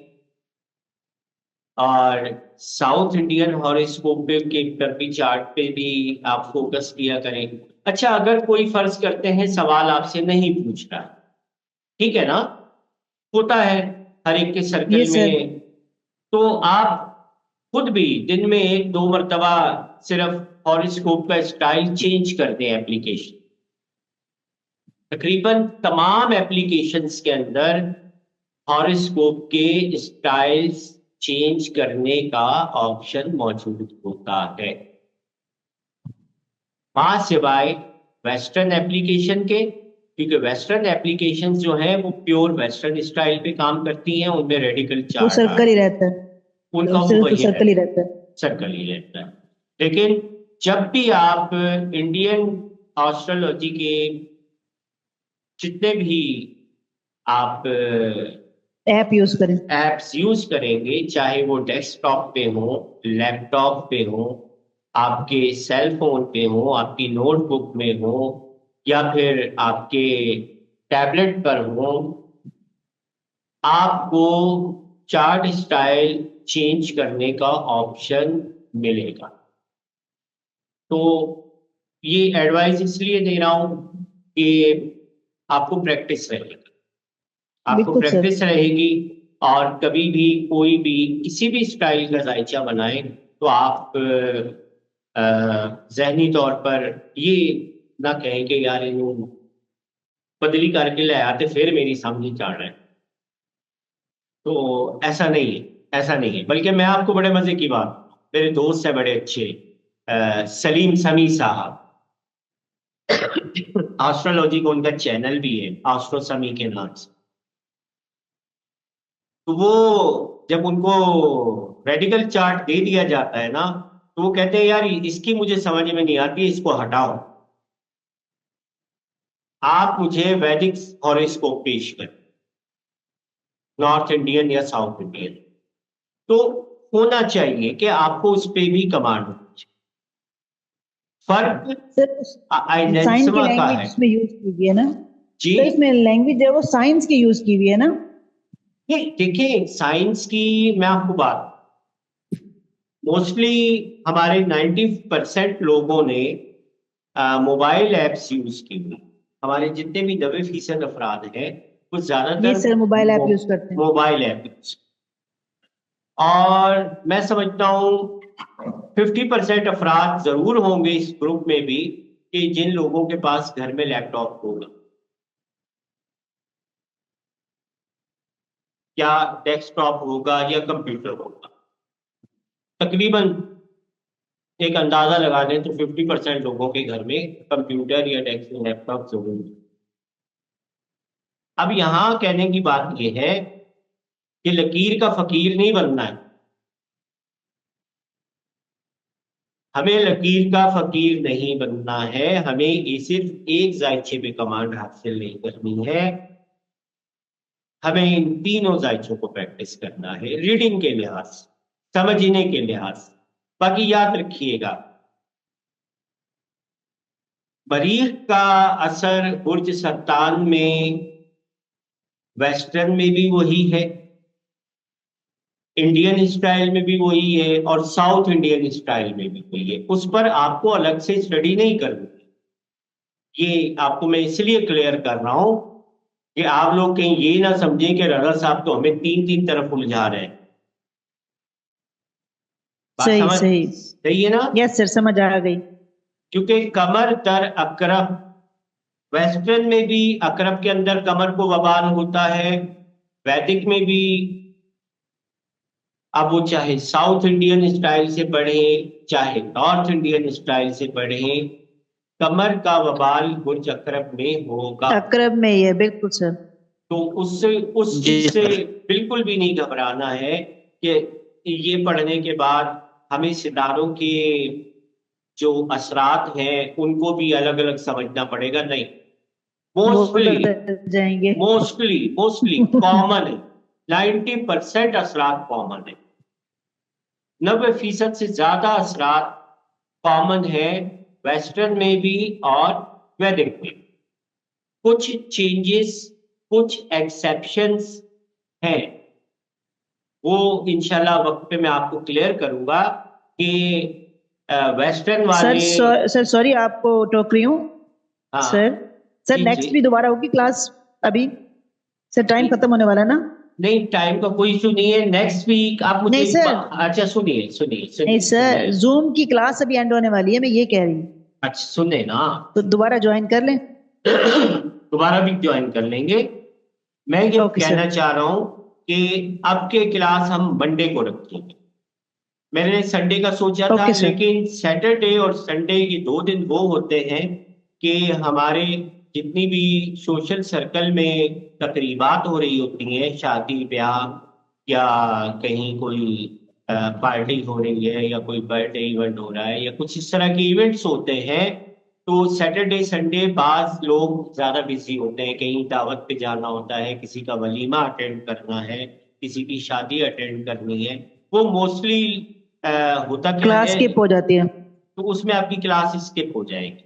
और साउथ इंडियन हॉरोस्कोप पे के पर भी चार्ट पे भी आप फोकस किया करें। अच्छा, अगर कोई फर्ज करते हैं सवाल आपसे नहीं पूछ रहा, ठीक है ना, होता है हर एक के सर्कल Yes, sir. में, तो आप खुद भी दिन में 1-2 मरतबा सिर्फ हॉरोस्कोप का स्टाइल चेंज कर दें एप्लीकेशन। तकरीबन तमाम एप्लीकेशंस के अंदर हॉरोस्कोप के स्टाइल्स चेंज करने का ऑप्शन मौजूद होता है, मां सिवाय वेस्टर्न एप्लीकेशन के, क्योंकि वेस्टर्न एप्लीकेशन जो है वो प्योर वेस्टर्न स्टाइल पे काम करती हैं, उनमें रेडिकल वो चार्ट सर्कल ही रहता है। उनका सिर्फ वही तो सर्कल ही रहता है। सर्कल ही रहता है। लेकिन जब भी आप इंडियन एस्ट्रोलॉजी के जितने भी आप ऐप यूज करें, एप्स यूज करेंगे, चाहे वो डेस्कटॉप पे हो, लैपटॉप पे हो, आपके सेल फोन पे हो, आपकी नोटबुक में हो या फिर आपके टैबलेट पर हो, आपको चार्ट स्टाइल चेंज करने का ऑप्शन मिलेगा। तो ये एडवाइस इसलिए दे रहा हूं कि आपको प्रैक्टिस रहेगी, आपको बिल्कुल सर। प्रैक्टिस रहेगी और कभी भी कोई भी किसी भी स्टाइल का जायचा बनाए तो आप जहनी तौर पर ये ना कहें कि यार इन्होंने बदली करके ले आते फिर मेरी समझ चाह रहा है, तो ऐसा नहीं है, ऐसा नहीं है। बल्कि मैं आपको बड़े मजे की बात, मेरे दोस्त है बड़े अच्छे, सलीम समी साहब, एस्ट्रोलॉजी को उनका चैनल भी है एस्ट्रो समी के नाम से। तो वो जब उनको रेडिकल चार्ट दे दिया जाता है ना तो वो कहते हैं यार इसकी मुझे समझ में नहीं आती, इसको हटाओ। आप मुझे वैदिक हॉरोस्कोप पेश करें, नॉर्थ इंडियन या साउथ इंडियन, तो होना चाहिए कि आपको उस पे भी कमांड होनी चाहिए। फर्क सर साइंस की आइडेंटिज्म का लैंग्वेज है इसमें यूज की हुई है ना, जी। तो इसमें लैंग्वेज है वो साइंस की यूज की हुई है ना। ये देखिए, साइंस की मैं आपको बात, मोस्टली हमारे 90% लोगों ने मोबाइल ऐप्स यूज की हुई। हमारे जितने भी 90% अफराद हैं वो जी ज्यादातर सर, मोबाइल ऐप यूज करते हैं। मोबाइल ऐप यूज, और मैं समझता हूँ 50% अफराद जरूर होंगे इस ग्रुप में भी कि जिन लोगों के पास घर में लैपटॉप होगा या डेस्कटॉप होगा या कंप्यूटर होगा। तकरीबन एक अंदाजा लगा लें तो 50% लोगों के घर में कंप्यूटर या डेस्क लैपटॉप जरूर है। अब यहां कहने की बात यह है कि लकीर का फकीर नहीं बनना है, हमें लकीर का फकीर नहीं बनना है, हमें सिर्फ एक जायचे पे कमांड हासिल नहीं करनी है, हमें इन तीनों जायचों को प्रैक्टिस करना है, रीडिंग के लिहाज, समझने के लिहाज। बाकी याद रखिएगा, मरीख का असर बुर्ज सरतान में वेस्टर्न में भी वही है, इंडियन स्टाइल में भी वही है, और साउथ इंडियन स्टाइल में भी वही है। उस पर आपको अलग से स्टडी नहीं करनी। ये आपको मैं इसलिए क्लियर कर रहा हूं कि आप लोग कहीं ये ना समझें कि रजा साहब तो हमें तीन तरफ उलझा रहे हैं। बात सही समझ सही सही है ना? यस सर, समझ आ गई। क्योंकि कमर तर अकरब, वेस्टर्न में भी अकरब के अंदर कमर को वबाल होता है, वैदिक में भी। अब वो चाहे साउथ इंडियन स्टाइल से पढ़े चाहे नॉर्थ इंडियन स्टाइल से पढ़े, कमर का वबाल बुर्ज अकरब में होगा। अकरब में ही है, बिल्कुल सर। तो उस चीज से बिल्कुल भी नहीं घबराना है कि ये पढ़ने के बाद हमें सितारों के जो असरात हैं उनको भी अलग अलग समझना पड़ेगा। नहीं, मोस्टली कॉमन है, 90% असरात कॉमन है, 90% से ज्यादा असरात कॉमन है वेस्टर्न में भी और वैदिक में। कुछ चेंजेस, कुछ एक्सेप्शंस हैं, वो इंशाल्लाह वक्त पे मैं आपको क्लियर करूंगा कि वेस्टर्न वाले। सर सॉरी आपको टोक रही हूँ। हाँ, सर नेक्स्ट भी दोबारा होगी क्लास अभी? सर टाइम खत्म होने वाला है ना? नहीं, टाइम का कोई इशू नहीं है, नेक्स्ट वीक आप मुझे नहीं सर, अच्छा सुनिए नहीं सर, जूम की क्लास अभी एंड होने वाली है, मैं ये कह रही हूँ। अच्छा सुने ना, तो दोबारा ज्वाइन कर लें। दोबारा भी ज्वाइन कर लेंगे। मैं ये कहना चाह रहा हूँ कि अब के क्लास हम मंडे को रखेंगे। मैंने संडे का सोचा था, लेकिन सैटरडे और संडे ये 2 दिन वो होते हैं कि हमारे जितनी भी सोशल सर्कल में तकरीबात हो रही होती हैं, शादी ब्याह या कहीं कोई पार्टी हो रही है या कोई बर्थडे इवेंट हो रहा है या कुछ इस तरह के इवेंट्स होते हैं, तो सैटरडे संडे बाज लोग ज्यादा बिजी होते हैं, कहीं दावत पे जाना होता है, किसी का वलीमा अटेंड करना है, किसी की शादी अटेंड करनी है, वो मोस्टली होता क्या क्लास है, स्किप हो जाती है, तो उसमें आपकी क्लास स्किप हो जाएगी।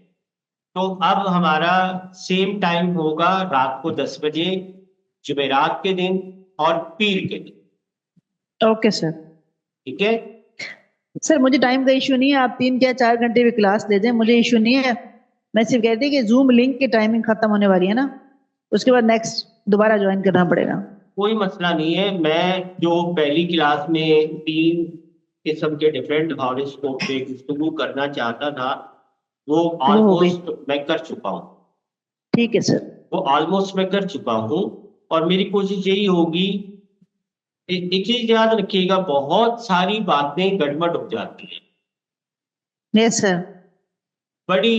तो अब हमारा सेम टाइम होगा रात को 10 बजे जुमेरात के दिन और पीर के दिन। ओके सर, ठीक है सर। मुझे टाइम का इशू नहीं है, आप 3 या 4 घंटे भी क्लास ले दें, मुझे इशू नहीं है। मैं सिर्फ कहती हूँ कि जूम लिंक की टाइमिंग खत्म होने वाली है ना, उसके बाद नेक्स्ट दोबारा ज्वाइन करना पड़ेगा। कोई मसला नहीं है। मैं जो पहली क्लास में 3 किस्म के डिफरेंट हॉरोस्कोप पे गुफ्तगू करना चाहता था वो ऑलमोस्ट मैं कर चुका हूँ। ठीक है सर, वो ऑलमोस्ट मैं कर चुका हूँ, और मेरी कोशिश यही होगी। एक चीज याद रखिएगा, बहुत सारी बातें गड़बड़ हो जाती हैं। यस सर, बड़ी